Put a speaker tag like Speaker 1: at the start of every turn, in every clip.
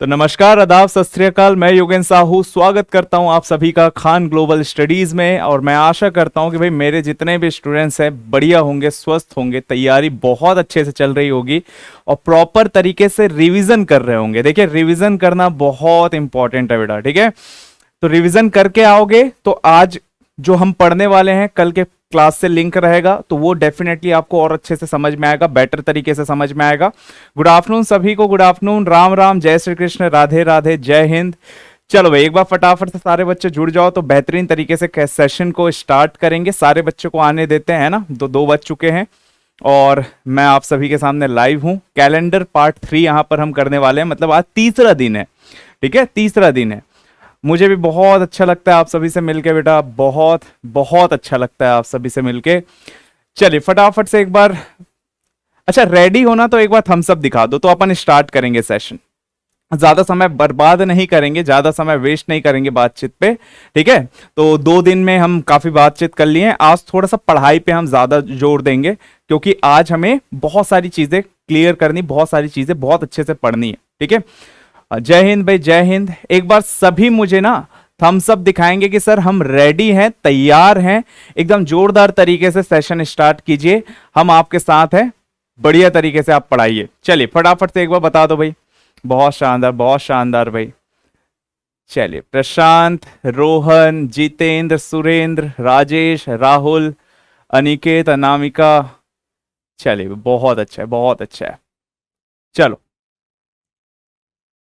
Speaker 1: तो नमस्कार, आदाब, सत श्री अकाल। मैं योगेंद्र साहू स्वागत करता हूं आप सभी का खान ग्लोबल स्टडीज में। और मैं आशा करता हूं कि भाई मेरे जितने भी स्टूडेंट्स हैं बढ़िया होंगे, स्वस्थ होंगे, तैयारी बहुत अच्छे से चल रही होगी और प्रॉपर तरीके से रिवीजन कर रहे होंगे। देखिए, रिवीजन करना बहुत इंपॉर्टेंट है बेटा, ठीक है। तो रिवीजन करके आओगे तो आज जो हम पढ़ने वाले हैं कल के क्लास से लिंक रहेगा, तो वो डेफिनेटली आपको और अच्छे से समझ में आएगा, बेटर तरीके से समझ में आएगा। गुड आफ्टरनून सभी को, गुड आफ्टरनून, राम राम, जय श्री कृष्ण, राधे राधे, जय हिंद। चलो भाई, एक बार फटाफट से सारे बच्चे जुड़ जाओ तो बेहतरीन तरीके से सेशन को स्टार्ट करेंगे। सारे बच्चों को आने देते हैं ना, दो बज चुके हैं और मैं आप सभी के सामने लाइव हूं। कैलेंडर पार्ट 3 यहां पर हम करने वाले हैं, मतलब आज तीसरा दिन है, ठीक है, तीसरा दिन है। मुझे भी बहुत अच्छा लगता है आप सभी से मिलके बेटा, बहुत बहुत अच्छा लगता है आप सभी से मिलके। चलिए फटाफट से एक बार, अच्छा रेडी होना तो एक बार थम्स अप दिखा दो तो अपन स्टार्ट करेंगे सेशन। ज्यादा समय बर्बाद नहीं करेंगे, ज्यादा समय वेस्ट नहीं करेंगे बातचीत पे, ठीक है। तो 2 दिन में हम काफी बातचीत कर लिए हैं, आज थोड़ा सा पढ़ाई पे हम ज्यादा जोर देंगे क्योंकि आज हमें बहुत सारी चीजें क्लियर करनी, बहुत सारी चीजें बहुत अच्छे से पढ़नी है, ठीक है। जय हिंद भाई, जय हिंद। एक बार सभी मुझे ना थम्स अप दिखाएंगे कि सर हम रेडी हैं, तैयार हैं। एकदम जोरदार तरीके से सेशन स्टार्ट कीजिए, हम आपके साथ हैं, बढ़िया तरीके से आप पढ़ाइए। चलिए फटाफट से एक बार बता दो भाई। बहुत शानदार, बहुत शानदार भाई। चलिए, प्रशांत, रोहन, जितेंद्र, सुरेंद्र, राजेश, राहुल, अनिकेत, अनामिका, चलिए बहुत अच्छा है, बहुत अच्छा है। चलो,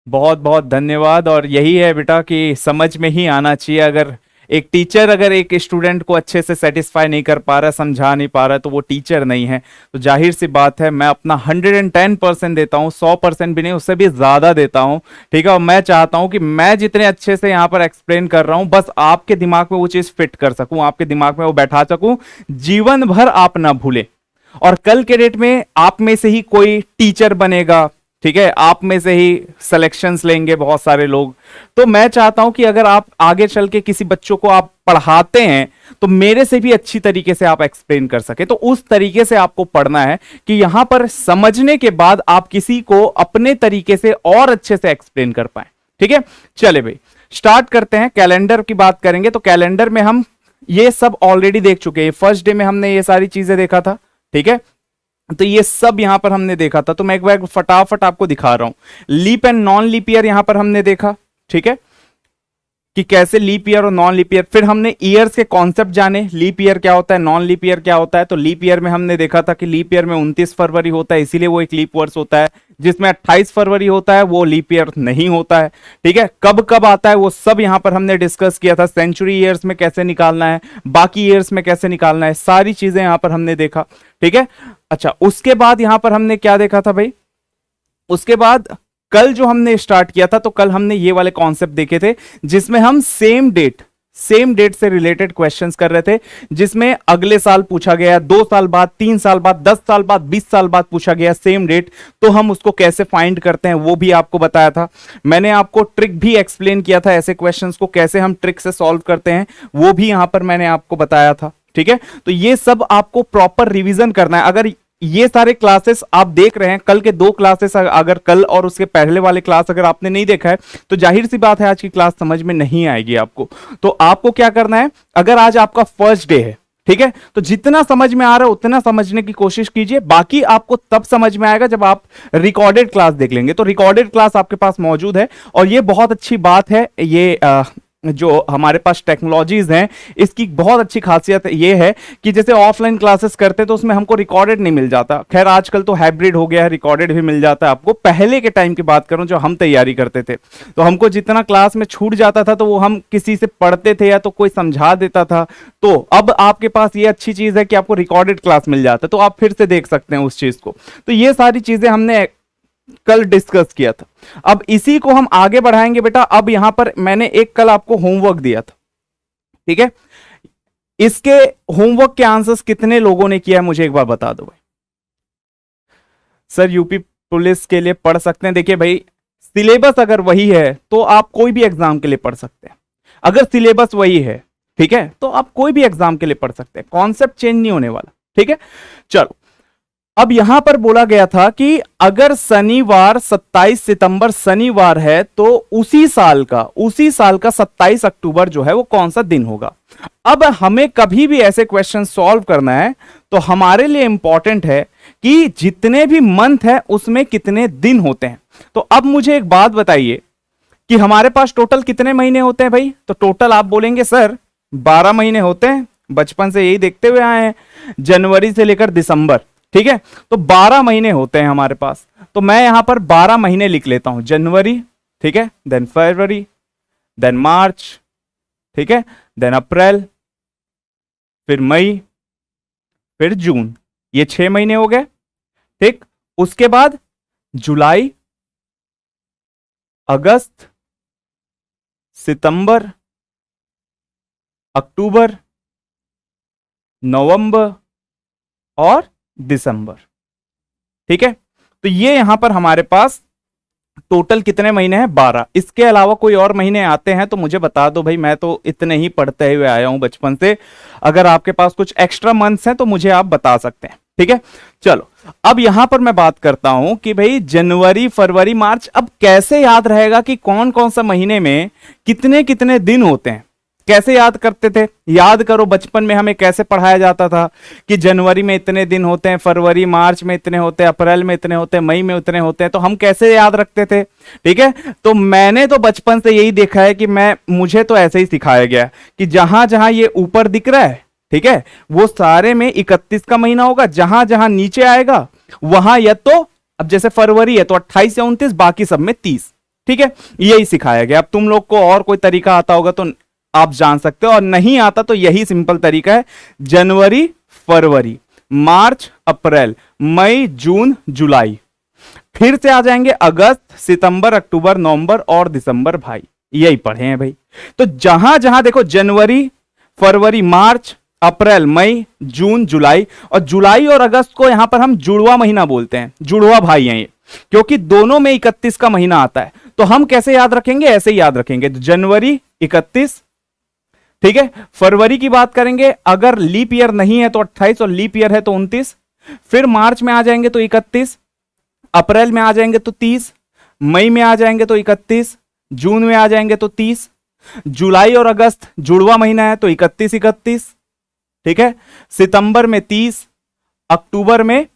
Speaker 1: बहुत बहुत धन्यवाद। और यही है बेटा कि समझ में ही आना चाहिए। अगर एक टीचर अगर एक स्टूडेंट को अच्छे से सेटिस्फाई नहीं कर पा रहा, समझा नहीं पा रहा, तो वो टीचर नहीं है। तो जाहिर सी बात है, मैं अपना 110% देता हूँ, 100% भी नहीं, उससे भी ज्यादा देता हूँ, ठीक है। और मैं चाहता हूँ कि मैं जितने अच्छे से यहाँ पर एक्सप्लेन कर रहा हूँ, बस आपके दिमाग में वो चीज फिट कर सकूं, आपके दिमाग में वो बैठा सकूं, जीवन भर आप ना भूले। और कल के डेट में आप में से ही कोई टीचर बनेगा, ठीक है, आप में से ही सिलेक्शंस लेंगे बहुत सारे लोग। तो मैं चाहता हूं कि अगर आप आगे चल के किसी बच्चों को आप पढ़ाते हैं तो मेरे से भी अच्छी तरीके से आप एक्सप्लेन कर सके। तो उस तरीके से आपको पढ़ना है कि यहां पर समझने के बाद आप किसी को अपने तरीके से और अच्छे से एक्सप्लेन कर पाए, ठीक है। चले भाई, स्टार्ट करते हैं। कैलेंडर की बात करेंगे तो कैलेंडर में हम ये सब ऑलरेडी देख चुके हैं। फर्स्ट डे में हमने ये सारी चीजें देखा था, ठीक है। तो ये सब यहां पर हमने देखा था। तो मैं एक बार फटाफट आपको दिखा रहा हूं। Leap and non leap year यहां पर हमने देखा, ठीक है, कि कैसे लीप ईयर और नॉन लीप ईयर। फिर हमने ईयर्स के कॉन्सेप्ट जाने, लीप ईयर क्या होता है, नॉन लीप ईयर क्या होता है। तो लीप ईयर में हमने देखा था कि लीप ईयर में 29 फरवरी होता है, इसीलिए वो एक लीप वर्ष होता है। जिसमें 28 फरवरी होता है वो लीप ईयर नहीं होता है, ठीक है। कब कब आता है वो सब यहां पर हमने डिस्कस किया था। सेंचुरी ईयर्स में कैसे निकालना है, बाकी ईयर्स में कैसे निकालना है, सारी चीजें यहां पर हमने देखा, ठीक है। अच्छा, उसके बाद यहां पर हमने क्या देखा था भाई, उसके बाद कल जो हमने स्टार्ट किया था, तो कल हमने ये वाले कॉन्सेप्ट देखे थे जिसमें हम सेम डेट से रिलेटेड क्वेश्चंस कर रहे थे, जिसमें अगले साल पूछा गया, 2 साल बाद, 3 साल बाद, 10 साल बाद, 20 साल बाद पूछा गया सेम डेट। तो हम उसको कैसे फाइंड करते हैं वो भी आपको बताया था। मैंने आपको ट्रिक भी एक्सप्लेन किया था, ऐसे क्वेश्चंस को कैसे हम ट्रिक से सॉल्व करते हैं वो भी यहां पर मैंने आपको बताया था, ठीक है। तो ये सब आपको प्रॉपर रिवीजन करना है। अगर ये सारे क्लासेस आप देख रहे हैं, कल के 2 क्लासेस अगर कल और उसके पहले वाले क्लास अगर आपने नहीं देखा है तो जाहिर सी बात है आज की क्लास समझ में नहीं आएगी आपको। तो आपको क्या करना है, अगर आज आपका फर्स्ट डे है, ठीक है, तो जितना समझ में आ रहा है उतना समझने की कोशिश कीजिए। बाकी आपको तब समझ में आएगा जब आप रिकॉर्डेड क्लास देख लेंगे। तो रिकॉर्डेड क्लास आपके पास मौजूद है और ये बहुत अच्छी बात है। ये जो हमारे पास टेक्नोलॉजीज हैं, इसकी बहुत अच्छी खासियत ये है कि जैसे ऑफलाइन क्लासेस करते तो उसमें हमको रिकॉर्डेड नहीं मिल जाता। खैर आजकल तो हाइब्रिड हो गया है, रिकॉर्डेड भी मिल जाता है आपको। पहले के टाइम की बात करूं जो हम तैयारी करते थे, तो हमको जितना क्लास में छूट जाता था तो वो हम किसी से पढ़ते थे या तो कोई समझा देता था। तो अब आपके पास ये अच्छी चीज है कि आपको रिकॉर्डेड क्लास मिल जाता है, तो आप फिर से देख सकते हैं उस चीज को। तो ये सारी चीजें हमने कल डिस्कस किया था। अब इसी को हम आगे बढ़ाएंगे बेटा। अब यहां पर मैंने एक कल आपको होमवर्क दिया था, ठीक है। इसके होमवर्क के आंसर्स कितने लोगों ने किया है मुझे एक बार बता दो भाई। सर यूपी पुलिस के लिए पढ़ सकते हैं। देखिए भाई, सिलेबस अगर वही है तो आप कोई भी एग्जाम के लिए पढ़ सकते हैं। अगर सिलेबस वही है, ठीक है, तो आप कोई भी एग्जाम के लिए पढ़ सकते हैं, कॉन्सेप्ट चेंज नहीं होने वाला, ठीक है। चलो, अब यहां पर बोला गया था कि अगर शनिवार 27 सितंबर शनिवार है तो उसी साल का 27 अक्टूबर जो है वो कौन सा दिन होगा। अब हमें कभी भी ऐसे क्वेश्चन सॉल्व करना है तो हमारे लिए इंपॉर्टेंट है कि जितने भी मंथ है उसमें कितने दिन होते हैं। तो अब मुझे एक बात बताइए कि हमारे पास टोटल कितने महीने होते हैं भाई। तो टोटल आप बोलेंगे सर 12 महीने होते हैं, बचपन से यही देखते हुए आए हैं, जनवरी से लेकर दिसंबर, ठीक है। तो 12 महीने होते हैं हमारे पास। तो मैं यहां पर 12 महीने लिख लेता हूं, जनवरी, ठीक है, देन फरवरी, देन मार्च, ठीक है, देन अप्रैल, फिर मई, फिर जून, ये 6 महीने हो गए, ठीक। उसके बाद जुलाई, अगस्त, सितंबर, अक्टूबर, नवंबर और दिसंबर, ठीक है। तो ये यहां पर हमारे पास टोटल कितने महीने हैं, 12। इसके अलावा कोई और महीने आते हैं तो मुझे बता दो भाई, मैं तो इतने ही पढ़ते हुए आया हूं बचपन से। अगर आपके पास कुछ एक्स्ट्रा मंथ्स हैं तो मुझे आप बता सकते हैं, ठीक है। चलो अब यहां पर मैं बात करता हूं कि भाई जनवरी फरवरी मार्च, अब कैसे याद रहेगा कि कौन कौन सा महीने में कितने कितने दिन होते हैं, कैसे याद करते थे। याद करो बचपन में हमें कैसे पढ़ाया जाता था कि जनवरी में इतने दिन होते हैं, फरवरी मार्च में इतने होते हैं, अप्रैल में इतने होते हैं, मई में उतने होते हैं। तो हम कैसे याद रखते थे, ठीक है। तो मैंने तो बचपन से यही देखा है कि मुझे तो ऐसे ही सिखाया गया कि जहां जहां ये ऊपर दिख रहा है, ठीक है, वो सारे में 31 का महीना होगा। जहां जहां नीचे आएगा वहां या तो, अब जैसे फरवरी है तो 28 या 29, बाकी सब में 30, ठीक है। यही सिखाया गया। अब तुम लोग को और कोई तरीका आता होगा तो आप जान सकते हो, और नहीं आता तो यही सिंपल तरीका है, जनवरी फरवरी मार्च अप्रैल मई जून जुलाई, फिर से आ जाएंगे अगस्त सितंबर अक्टूबर नवंबर और दिसंबर। भाई यही पढ़े हैं भाई। तो जहां जहां देखो जनवरी फरवरी मार्च अप्रैल मई जून जुलाई, और जुलाई और अगस्त को यहां पर हम जुड़वा महीना बोलते हैं, जुड़वा भाई हैं ये, क्योंकि दोनों में 31 का महीना आता है। तो हम कैसे याद रखेंगे, ऐसे ही याद रखेंगे। तो जनवरी 31, ठीक है। फरवरी की बात करेंगे, अगर लीप ईयर नहीं है तो 28 और लीप ईयर है तो 29। फिर मार्च में आ जाएंगे तो 31, अप्रैल में आ जाएंगे तो 30, मई में आ जाएंगे तो 31, जून में आ जाएंगे तो 30, जुलाई और अगस्त जुड़वा महीना है तो 31 31, ठीक है। सितंबर में 30, अक्टूबर में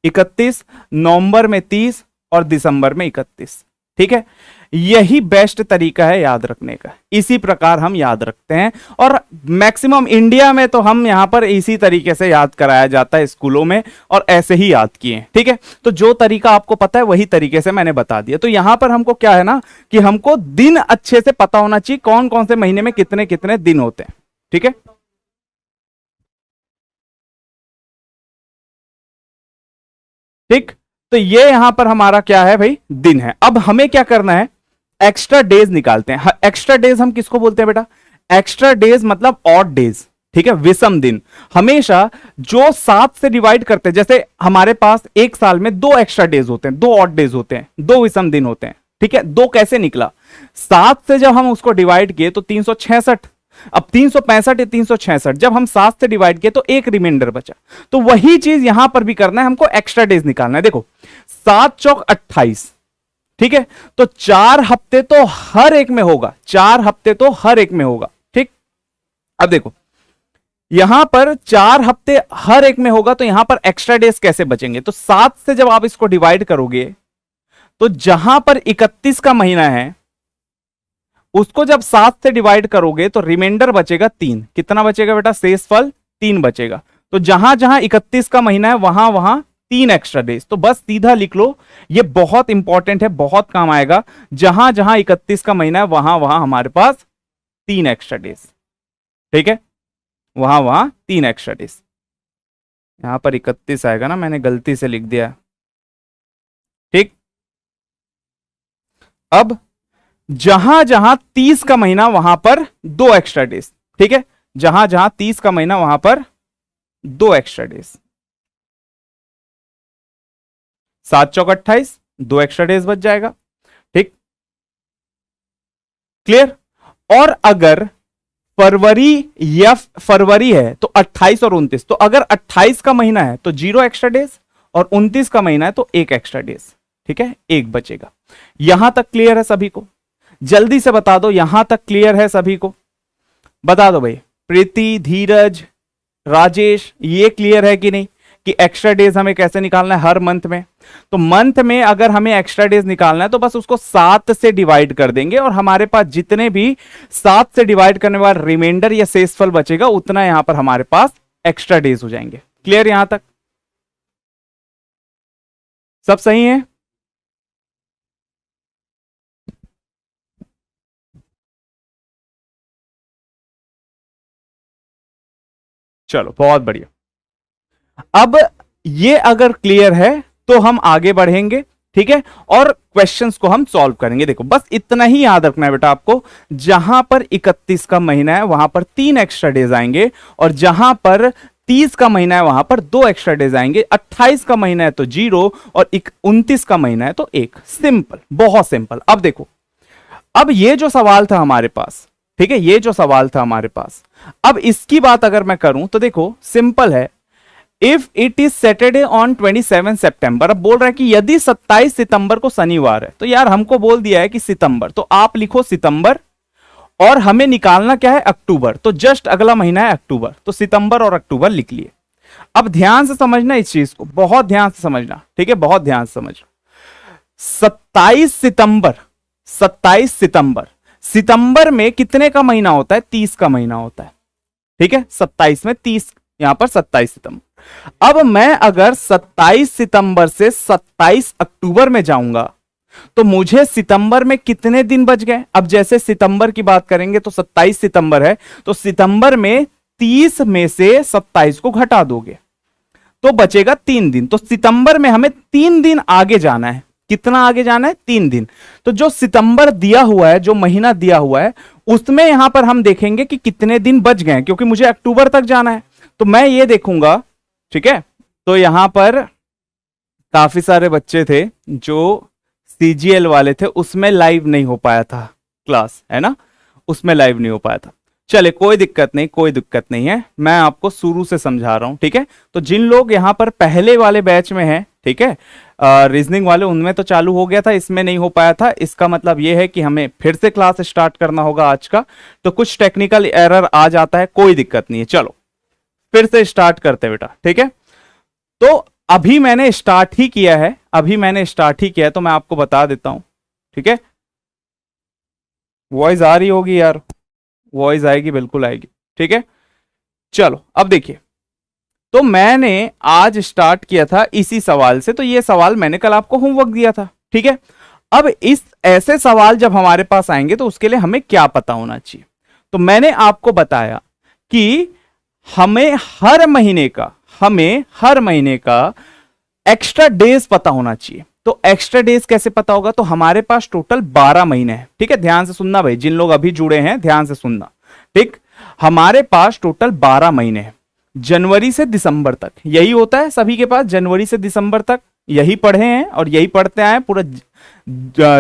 Speaker 1: 31, नवंबर में 30 और दिसंबर में 31, ठीक है। यही बेस्ट तरीका है याद रखने का, इसी प्रकार हम याद रखते हैं। और मैक्सिमम इंडिया में तो हम यहां पर इसी तरीके से याद कराया जाता है स्कूलों में, और ऐसे ही याद किए, ठीक है। तो जो तरीका आपको पता है वही तरीके से मैंने बता दिया। तो यहां पर हमको क्या है ना कि हमको दिन अच्छे से पता होना चाहिए, कौन कौन से महीने में कितने कितने दिन होते हैं, ठीक है। ठीक, तो ये यहां पर हमारा क्या है भाई, दिन है। अब हमें क्या करना है, एक्स्ट्रा डेज निकालते हैं। एक्स्ट्रा डेज हम किसको बोलते हैं बेटा, एक्स्ट्रा डेज मतलब ऑड डेज, ठीक है, विषम दिन। हमेशा जो 7 से डिवाइड करते हैं, जैसे हमारे पास एक साल में 2 एक्स्ट्रा डेज होते हैं, 2 ऑड डेज होते हैं, 2 विषम दिन होते हैं, ठीक है। 2 कैसे निकला, 7 से जब हम उसको डिवाइड किए तो 366। अब 365 या 366 जब हम 7 से डिवाइड किए तो एक रिमाइंडर बचा। तो वही चीज यहां पर भी करना है, हमको एक्स्ट्रा डेज निकालना है। देखो 7 चौक 28, ठीक है। तो 4 हफ्ते तो हर एक में होगा, 4 हफ्ते तो हर एक में होगा, ठीक। अब देखो यहां पर 4 हफ्ते हर एक में होगा, तो यहां पर एक्स्ट्रा डेज कैसे बचेंगे। तो 7 से जब आप इसको डिवाइड करोगे तो जहां पर 31 का महीना है उसको जब 7 से डिवाइड करोगे तो रिमाइंडर बचेगा 3। कितना बचेगा बेटा, शेषफल 3 बचेगा। तो जहां जहां 31 का महीना है वहां वहां 3 एक्स्ट्रा डेज। तो बस सीधा लिख लो, ये बहुत इंपॉर्टेंट है, बहुत काम आएगा। जहां जहां 31 का महीना है वहां वहां हमारे पास 3 एक्स्ट्रा डेज, ठीक है, वहां वहां 3 एक्स्ट्रा डेज। यहां पर 31 आएगा ना, मैंने गलती से लिख दिया, ठीक। अब जहां जहां 30 का महीना वहां पर 2 एक्स्ट्रा डेज, ठीक है। जहां जहां 30 का महीना वहां पर 2 एक्स्ट्रा डेज। 7 चौक 28, 2 एक्स्ट्रा डेज बच जाएगा, ठीक, क्लियर। और अगर फरवरी है तो 28 और 29, तो अगर 28 का महीना है तो 0 एक्स्ट्रा डेज, और 29 का महीना है तो एक एक्स्ट्रा डेज, ठीक है, एक बचेगा। यहां तक क्लियर है सभी को? जल्दी से बता दो, यहां तक क्लियर है सभी को? बता दो भाई, प्रीति, धीरज, राजेश, ये क्लियर है कि नहीं कि एक्स्ट्रा डेज हमें कैसे निकालना है हर मंथ में? तो मंथ में अगर हमें एक्स्ट्रा डेज निकालना है तो बस उसको 7 से डिवाइड कर देंगे और हमारे पास जितने भी 7 से डिवाइड करने वाला रिमाइंडर या शेषफल बचेगा उतना यहां पर हमारे पास एक्स्ट्रा डेज हो जाएंगे। क्लियर यहां तक? सब सही है? चलो बहुत बढ़िया। अब ये अगर क्लियर है तो हम आगे बढ़ेंगे, ठीक है, और क्वेश्चंस को हम सॉल्व करेंगे। देखो बस इतना ही याद रखना है बेटा आपको, जहां पर 31 का महीना है वहां पर 3 एक्स्ट्रा डेज आएंगे और जहां पर 30 का महीना है वहां पर 2 एक्स्ट्रा डेज आएंगे। 28 का महीना है तो 0 और 29 का महीना है तो 1। सिंपल, बहुत सिंपल। अब देखो, अब ये जो सवाल था हमारे पास, ठीक है, ये जो सवाल था हमारे पास, अब इसकी बात अगर मैं करूं तो देखो सिंपल है। If it is Saturday on 27 सितंबर, अब बोल रहा है कि यदि 27 सितंबर को शनिवार है, तो यार हमको बोल दिया है कि सितंबर, तो आप लिखो सितंबर और हमें निकालना क्या है, अक्टूबर, तो जस्ट अगला महीना है अक्टूबर, तो सितंबर और अक्टूबर लिख लिए। अब ध्यान से समझना इस चीज को, बहुत ध्यान से समझना, ठीक है, बहुत ध्यान से समझना। 27 सितंबर, 27 सितंबर, सितंबर में कितने का महीना होता है, 30 का महीना होता है, ठीक है, 27 में 30, यहां पर 27 सितंबर। अब मैं अगर 27 सितंबर से 27 अक्टूबर में जाऊंगा तो मुझे सितंबर में कितने दिन बच गए? अब जैसे सितंबर की बात करेंगे तो 27 सितंबर है, तो सितंबर में 30 में से 27 को घटा दोगे तो बचेगा 3 दिन। तो सितंबर में हमें 3 दिन आगे जाना है। कितना आगे जाना है? 3 दिन। तो जो सितंबर दिया हुआ है, जो महीना दिया हुआ है, उसमें यहां पर हम देखेंगे कि कितने दिन बच गए, क्योंकि मुझे अक्टूबर तक जाना है। तो मैं ये देखूंगा, ठीक है, तो यहां पर काफी सारे बच्चे थे जो सीजीएल वाले थे, उसमें लाइव नहीं हो पाया था क्लास, है ना, उसमें लाइव नहीं हो पाया था। चले कोई दिक्कत नहीं, कोई दिक्कत नहीं है, मैं आपको शुरू से समझा रहा हूं, ठीक है। तो जिन लोग यहां पर पहले वाले बैच में हैं, ठीक है, रीजनिंग वाले, उनमें तो चालू हो गया था, इसमें नहीं हो पाया था। इसका मतलब यह है कि हमें फिर से क्लास स्टार्ट करना होगा आज का, तो कुछ टेक्निकल एरर आ जाता है, कोई दिक्कत नहीं है। चलो फिर से स्टार्ट करते बेटा, ठीक है। तो अभी मैंने स्टार्ट ही किया है, अभी मैंने स्टार्ट ही किया है, तो मैं आपको बता देता हूं, ठीक है। वॉइस आ रही होगी यार, वॉइस आएगी, बिल्कुल आएगी, ठीक है। चलो अब देखिए, तो मैंने आज स्टार्ट किया था इसी सवाल से, तो ये सवाल मैंने कल आपको होमवर्क दिया था, ठीक है। अब इस ऐसे सवाल जब हमारे पास आएंगे तो उसके लिए हमें क्या पता होना चाहिए? तो मैंने आपको बताया कि हमें हर महीने का एक्स्ट्रा डेज पता होना चाहिए। तो एक्स्ट्रा डेज कैसे पता होगा? तो हमारे पास टोटल 12 महीने हैं, ठीक है, ध्यान से सुनना भाई, जिन लोग अभी जुड़े हैं ध्यान से सुनना, ठीक। हमारे पास टोटल 12 महीने हैं, जनवरी से दिसंबर तक, यही होता है सभी के पास, जनवरी से दिसंबर तक यही पढ़े हैं और यही पढ़ते आए, पूरा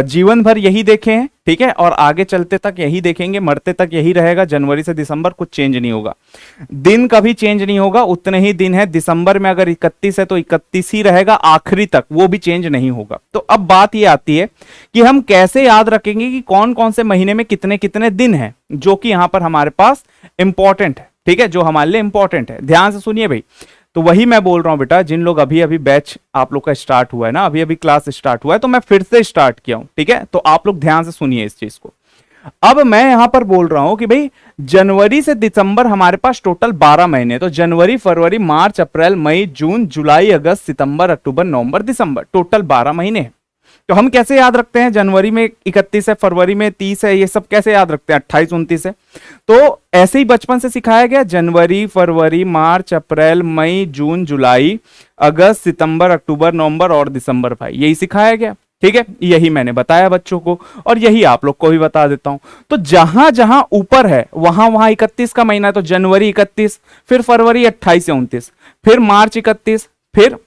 Speaker 1: जीवन भर यही देखे हैं, ठीक है, और आगे चलते तक यही देखेंगे, मरते तक यही रहेगा, जनवरी से दिसंबर, कुछ चेंज नहीं होगा, दिन कभी चेंज नहीं होगा, उतने ही दिन है। दिसंबर में अगर 31 है तो 31 ही रहेगा आखिरी तक, वो भी चेंज नहीं होगा। तो अब बात ये आती है कि हम कैसे याद रखेंगे कि कौन कौन से महीने में कितने कितने दिन है, जो कि यहां पर हमारे पास इंपॉर्टेंट है, ठीक है, जो हमारे लिए इंपॉर्टेंट है। ध्यान से सुनिए भाई, तो वही मैं बोल रहा हूं बेटा, जिन लोग अभी अभी बैच आप लोग का स्टार्ट हुआ है ना, अभी अभी क्लास स्टार्ट हुआ है, तो मैं फिर से स्टार्ट किया हूं, ठीक है। तो आप लोग ध्यान से सुनिए इस चीज को। अब मैं यहां पर बोल रहा हूं कि भाई जनवरी से दिसंबर हमारे पास टोटल 12 महीने, तो जनवरी, फरवरी, मार्च, अप्रैल, मई, जून, जुलाई, अगस्त, सितंबर, अक्टूबर, नवंबर, दिसंबर, टोटल 12 महीने हैं। तो हम कैसे याद रखते हैं? जनवरी में 31 है, फरवरी में 30 है, ये सब कैसे याद रखते हैं? 28, 29 है। तो ऐसे ही बचपन से सिखाया गया, जनवरी, फरवरी, मार्च, अप्रैल, मई, जून, जुलाई, अगस्त, सितंबर, अक्टूबर, नवंबर और दिसंबर, भाई यही सिखाया गया, ठीक है, यही मैंने बताया बच्चों को और यही आप लोग को भी बता देता हूं। तो जहां जहां ऊपर है वहां वहां 31 का महीना है, तो जनवरी 31, फिर फरवरी 28 या 29, फिर मार्च 31, फिर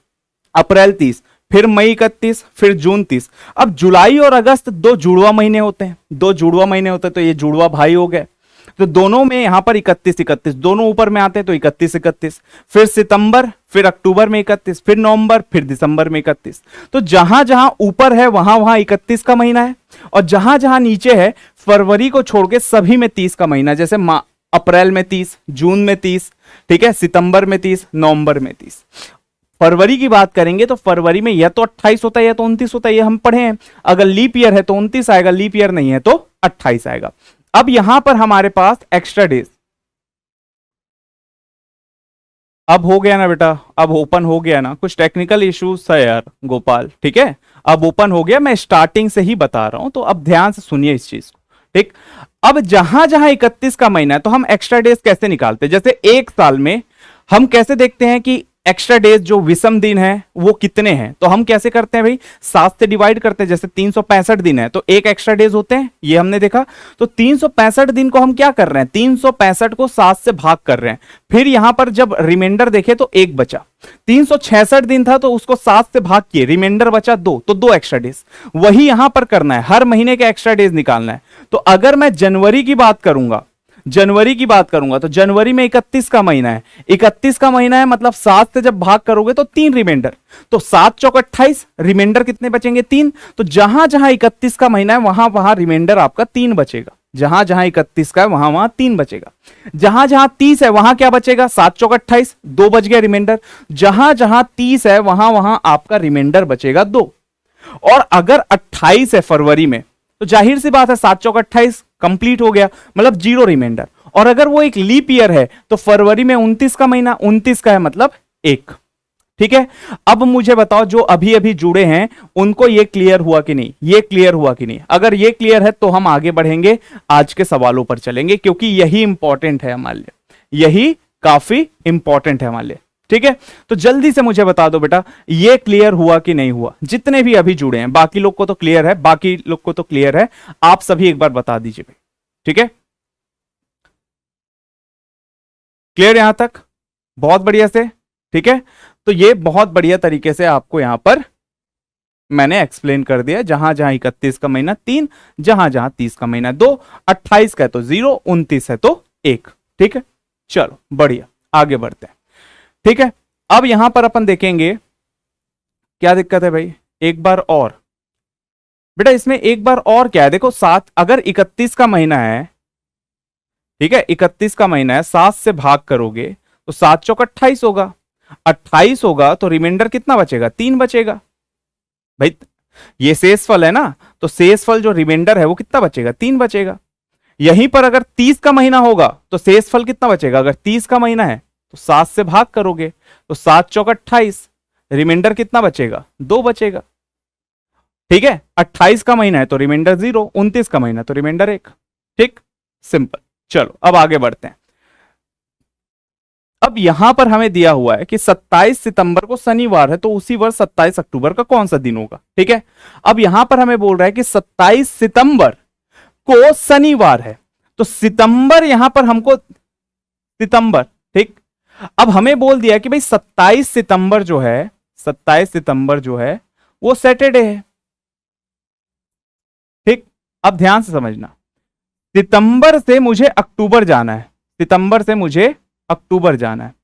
Speaker 1: अप्रैल 30, फिर मई 31, फिर जून 30। अब जुलाई और अगस्त 2 जुड़वा महीने होते हैं, 2 जुड़वा महीने होते हैं, तो ये जुड़वा भाई हो गए। तो दोनों में यहां पर 31 31 दोनों ऊपर में आते हैं, तो 31 31, फिर सितंबर, फिर अक्टूबर में 31, फिर नवंबर, फिर दिसंबर में 31। तो जहां जहां ऊपर है वहां वहां 31 का महीना है, और जहां जहां नीचे है फरवरी को छोड़ के सभी में 30 का महीना, जैसे अप्रैल में 30, जून में 30, ठीक है, सितंबर में 30, नवंबर में 30। फरवरी की बात करेंगे तो फरवरी में या तो 28 होता है या तो 29 होता है, ये हम पढ़े हैं। अगर लीप ईयर है तो 29 आएगा, लीप ईयर नहीं है तो 28 आएगा। अब यहां पर हमारे पास एक्स्ट्रा डेज, अब हो गया ना बेटा, अब ओपन हो गया ना, कुछ टेक्निकल इश्यूज था यार गोपाल, ठीक है, अब ओपन हो गया, मैं स्टार्टिंग से ही बता रहा हूं, तो अब ध्यान से सुनिए इस चीज को, ठीक। अब जहां जहां 31 का महीना है तो हम एक्स्ट्रा डेज कैसे निकालते हैं, जैसे एक साल में हम कैसे देखते हैं कि एक्स्ट्रा डेज जो विषम दिन है वो कितने हैं, तो हम कैसे करते हैं भाई, 7 से डिवाइड करते हैं। जैसे 365 दिन है तो एक एक्स्ट्रा डेज होते हैं, ये हमने देखा। तो 365 दिन को हम क्या कर रहे हैं, 365 को 7 से भाग कर रहे हैं, फिर यहां पर जब रिमाइंडर देखे तो एक बचा। 366 दिन था तो उसको 7 से भाग किए, रिमाइंडर बचा 2, तो 2 एक्स्ट्रा डेज। वही यहां पर करना है, हर महीने के एक्स्ट्रा डेज निकालना है। तो अगर मैं जनवरी की बात करूंगा, तो जनवरी में 31 का महीना है, 31 का महीना है मतलब 7 से जब भाग करोगे तो 3 रिमाइंडर, तो 7 चौक 28, रिमाइंडर कितने बचेंगे, 3। तो जहां जहां 31 का महीना है वहां वहां रिमाइंडर आपका 3 बचेगा, जहां जहां 31 का है वहां वहां 3 बचेगा। जहां जहां 30 है वहां क्या बचेगा, 7 चौक 28, 2 बच गया रिमाइंडर। जहां जहां 30 है वहां वहां आपका रिमाइंडर बचेगा 2। और अगर 28 है फरवरी में तो जाहिर सी बात है 7 चौक 28 कंप्लीट हो गया, मतलब 0 रिमाइंडर। और अगर वो एक लीप ईयर है तो फरवरी में 29 का महीना, 29 का है मतलब 1, ठीक है। अब मुझे बताओ जो अभी अभी जुड़े हैं उनको ये क्लियर हुआ कि नहीं, ये क्लियर हुआ कि नहीं। अगर ये क्लियर है तो हम आगे बढ़ेंगे, आज के सवालों पर चलेंगे, क्योंकि यही इंपॉर्टेंट है हमारे लिए, यही काफी इंपॉर्टेंट है हमारे लिए, ठीक है। तो जल्दी से मुझे बता दो बेटा ये क्लियर हुआ कि नहीं हुआ, जितने भी अभी जुड़े हैं, बाकी लोग को तो क्लियर है, बाकी लोग को तो क्लियर है, आप सभी एक बार बता दीजिए भाई, ठीक है। क्लियर यहां तक, बहुत बढ़िया से, ठीक है। तो ये बहुत बढ़िया तरीके से आपको यहां पर मैंने एक्सप्लेन कर दिया, जहां जहां 31 का महीना 3, जहां जहां 30 का महीना 2, 28 का है तो 0, 29 है तो 1, ठीक है। चलो बढ़िया, आगे बढ़ते हैं, ठीक है। अब यहां पर अपन देखेंगे क्या दिक्कत है भाई, एक बार और बेटा, इसमें एक बार और क्या है, देखो 7, अगर 31 का महीना है, ठीक है, 31 का महीना है, 7 से भाग करोगे तो 7 चौक 28 होगा, 28 होगा तो रिमाइंडर कितना बचेगा, 3 बचेगा भाई। ये शेषफल है ना, तो शेषफल जो रिमाइंडर है वो कितना बचेगा, 3 बचेगा। यहीं पर अगर 30 का महीना होगा तो शेषफल कितना बचेगा, अगर 30 का महीना है तो 7 से भाग करोगे तो 7 चौक 28, रिमाइंडर कितना बचेगा, 2 बचेगा, ठीक है। 28 का महीना है तो रिमाइंडर 0, 29 का महीना तो रिमाइंडर 1, ठीक, सिंपल। चलो अब आगे बढ़ते हैं। अब यहां पर हमें दिया हुआ है कि 27 सितंबर को शनिवार है, तो उसी वर्ष 27 अक्टूबर का कौन सा दिन होगा, ठीक है। अब यहां पर हमें बोल रहा है कि 27 सितंबर को शनिवार है, तो सितंबर यहां पर हमको, सितंबर, ठीक। अब हमें बोल दिया कि भाई 27 सितंबर जो है, 27 सितंबर जो है वो सैटरडे है, ठीक। अब ध्यान से समझना, सितंबर से मुझे अक्टूबर जाना है, सितंबर से मुझे अक्टूबर जाना है,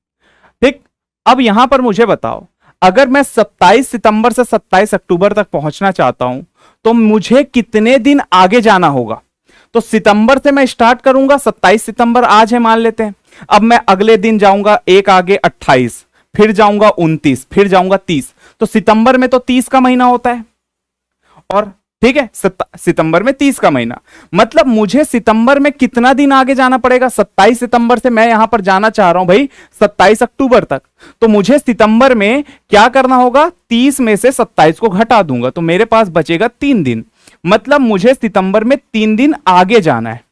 Speaker 1: ठीक। अब यहां पर मुझे बताओ, अगर मैं 27 सितंबर से 27 अक्टूबर तक पहुंचना चाहता हूं तो मुझे कितने दिन आगे जाना होगा। तो सितंबर से मैं स्टार्ट करूंगा, 27 सितंबर आज है मान लेते हैं, अब मैं अगले दिन जाऊंगा एक आगे 28, फिर जाऊंगा 29, फिर जाऊंगा 30, तो सितंबर में तो 30 का महीना होता है, और ठीक है, सितंबर में 30 का महीना, मतलब मुझे सितंबर में कितना दिन आगे जाना पड़ेगा, 27 सितंबर से मैं यहां पर जाना चाह रहा हूं भाई 27 अक्टूबर तक, तो मुझे सितंबर में क्या करना होगा, 30 में से 27 को घटा दूंगा तो मेरे पास बचेगा 3 दिन, मतलब मुझे सितंबर में 3 दिन आगे जाना है,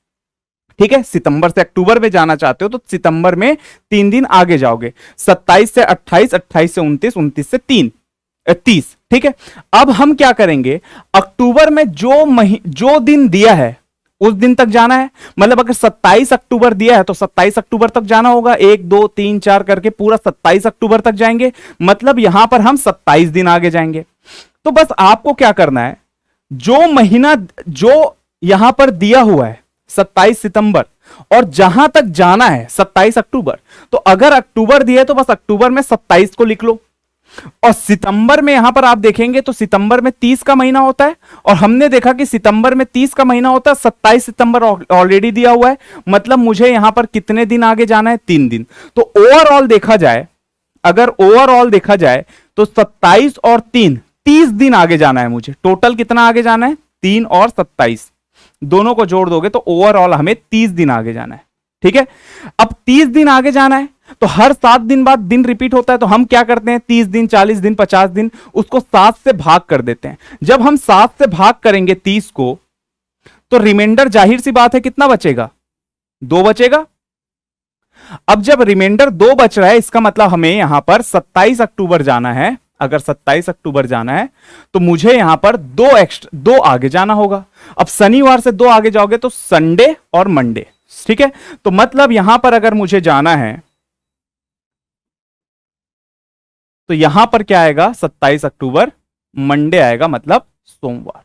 Speaker 1: ठीक है। सितंबर से अक्टूबर में जाना चाहते हो तो सितंबर में 3 दिन आगे जाओगे, 27 से 28, 28 से 29, 29 से 30, ठीक है। अब हम क्या करेंगे, अक्टूबर में जो दिन दिया है उस दिन तक जाना है, मतलब अगर 27 अक्टूबर दिया है तो 27 अक्टूबर तक जाना होगा, 1 2 3 4 करके पूरा 27 अक्टूबर तक जाएंगे, मतलब यहां पर हम 27 दिन आगे जाएंगे। तो बस आपको क्या करना है, जो महीना जो यहां पर दिया हुआ है 27 सितंबर, और जहां तक जाना है 27 अक्टूबर। तो अगर अक्टूबर दिया है तो बस अक्टूबर में 27 को लिख लो, और सितंबर में यहां पर आप देखेंगे तो सितंबर में 30 का महीना होता है, और हमने देखा कि सितंबर में 30 का महीना होता है, 27 सितंबर ऑलरेडी दिया हुआ है, मतलब मुझे यहां पर कितने दिन आगे जाना है, 3 दिन। तो ओवरऑल देखा जाए, अगर ओवरऑल देखा जाए तो 27 और 3, 30 दिन आगे जाना है मुझे। टोटल कितना आगे जाना है, 3 और 27, दोनों को जोड़ दोगे तो ओवरऑल हमें 30 दिन आगे जाना है। ठीक है, अब 30 दिन आगे जाना है तो हर 7 दिन बाद दिन रिपीट होता है, तो हम क्या करते हैं, 30 दिन, 40 दिन, 50 दिन, उसको 7 से भाग कर देते हैं। जब हम 7 से भाग करेंगे 30 को, तो रिमाइंडर जाहिर सी बात है कितना बचेगा, 2 बचेगा। अब जब रिमाइंडर 2 बच रहा है, इसका मतलब हमें यहां पर 27 अक्टूबर जाना है। अगर 27 अक्टूबर जाना है तो मुझे यहां पर 2 आगे जाना होगा। अब शनिवार से 2 आगे जाओगे तो संडे और मंडे। ठीक है, तो मतलब यहां पर अगर मुझे जाना है तो यहां पर क्या आएगा, 27 अक्टूबर मंडे आएगा, मतलब सोमवार।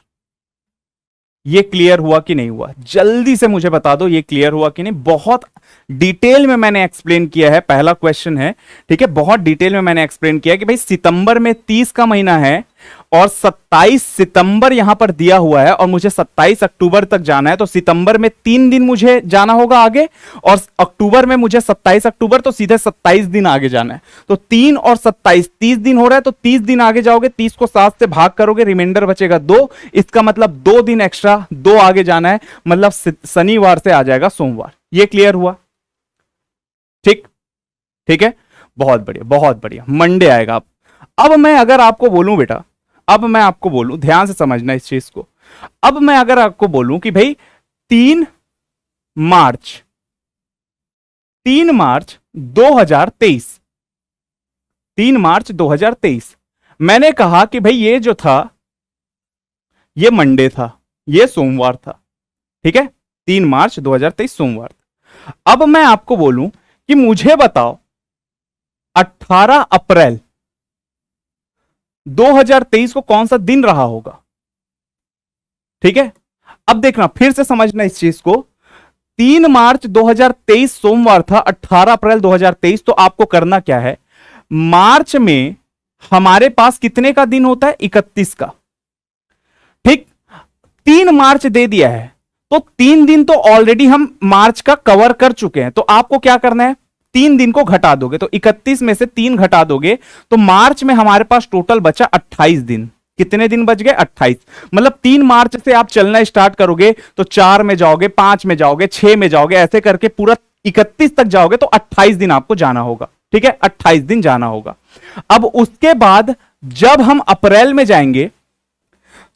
Speaker 1: ये क्लियर हुआ कि नहीं हुआ, जल्दी से मुझे बता दो, ये क्लियर हुआ कि नहीं। बहुत डिटेल में मैंने एक्सप्लेन किया है, पहला क्वेश्चन है, ठीक है, बहुत डिटेल में मैंने एक्सप्लेन किया कि भाई सितंबर में 30 का महीना है और 27 सितंबर यहां पर दिया हुआ है, और मुझे 27 अक्टूबर तक जाना है, तो सितंबर में 3 दिन मुझे जाना होगा आगे, और अक्टूबर में मुझे 27 अक्टूबर तो सीधे 27 दिन आगे जाना है। तो 3 और 27, 30 दिन हो रहा है, तो 30 दिन आगे जाओगे, 30 को 7 से भाग करोगे, रिमाइंडर बचेगा 2, इसका मतलब 2 दिन एक्स्ट्रा, 2 आगे जाना है, मतलब शनिवार से आ जाएगा सोमवार। ये क्लियर हुआ, ठीक, ठीक है, बहुत बढ़िया, बहुत बढ़िया, मंडे आएगा। अब मैं अगर आपको बोलूं बेटा, अब मैं आपको बोलूं, ध्यान से समझना इस चीज को, अब मैं अगर आपको बोलूं कि भाई 3 मार्च 2023, 3 मार्च 2023, मैंने कहा कि भाई ये जो था ये मंडे था, ये सोमवार था। ठीक है, 3 मार्च 2023 सोमवार था। अब मैं आपको बोलूं कि मुझे बताओ 18 अप्रैल 2023 को कौन सा दिन रहा होगा। ठीक है, अब देखना, फिर से समझना इस चीज को, 3 मार्च 2023 सोमवार था, 18 अप्रैल 2023, तो आपको करना क्या है, मार्च में हमारे पास कितने का दिन होता है, 31 का। ठीक, 3 मार्च दे दिया है तो 3 दिन तो ऑलरेडी हम मार्च का कवर कर चुके हैं, तो आपको क्या करना है, 3 दिन को घटा दोगे, तो 31 में से 3 घटा दोगे तो मार्च में हमारे पास टोटल बचा 28 दिन। कितने दिन बच गए, 28। मतलब 3 मार्च से आप चलना स्टार्ट करोगे तो 4 में जाओगे, 5 में जाओगे, 6 में जाओगे, ऐसे करके पूरा 31 तक जाओगे तो 28 दिन आपको जाना होगा। ठीक है, 28 दिन जाना होगा। अब उसके बाद जब हम अप्रैल में जाएंगे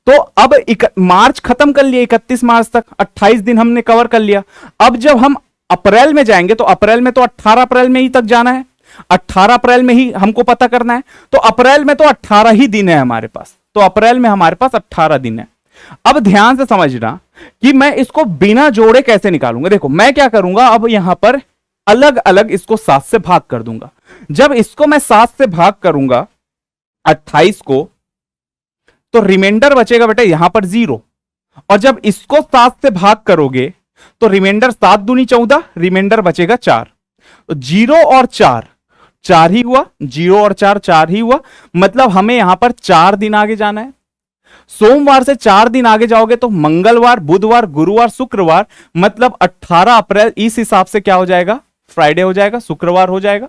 Speaker 1: तो अब मार्च खत्म कर लिया, 31 मार्च तक 28 दिन हमने कवर कर लिया। अब जब हम अप्रैल में जाएंगे तो अप्रैल में तो 18 अप्रैल में ही तक जाना है, 18 अप्रैल में ही हमको पता करना है, तो अप्रैल में तो 18 ही दिन है हमारे पास, तो अप्रैल में हमारे पास 18 दिन है। अब ध्यान से समझना कि मैं इसको बिना जोड़े कैसे निकालूंगा। देखो मैं क्या करूंगा, अब यहां पर अलग अलग इसको 7 से भाग कर दूंगा। जब इसको मैं 7 से भाग करूंगा 28 को, तो रिमाइंडर बचेगा बेटा यहां पर 0, और जब इसको 7 से भाग करोगे तो रिमाइंडर 7 दूनी 14, रिमाइंडर बचेगा 4। तो 0 और 4, 4 ही हुआ, 0 और 4, 4 ही हुआ, मतलब हमें यहां पर 4 दिन आगे जाना है। सोमवार से 4 दिन आगे जाओगे तो मंगलवार, बुधवार, गुरुवार, शुक्रवार, मतलब 18 अप्रैल इस हिसाब से क्या हो जाएगा, फ्राइडे हो जाएगा, शुक्रवार हो जाएगा।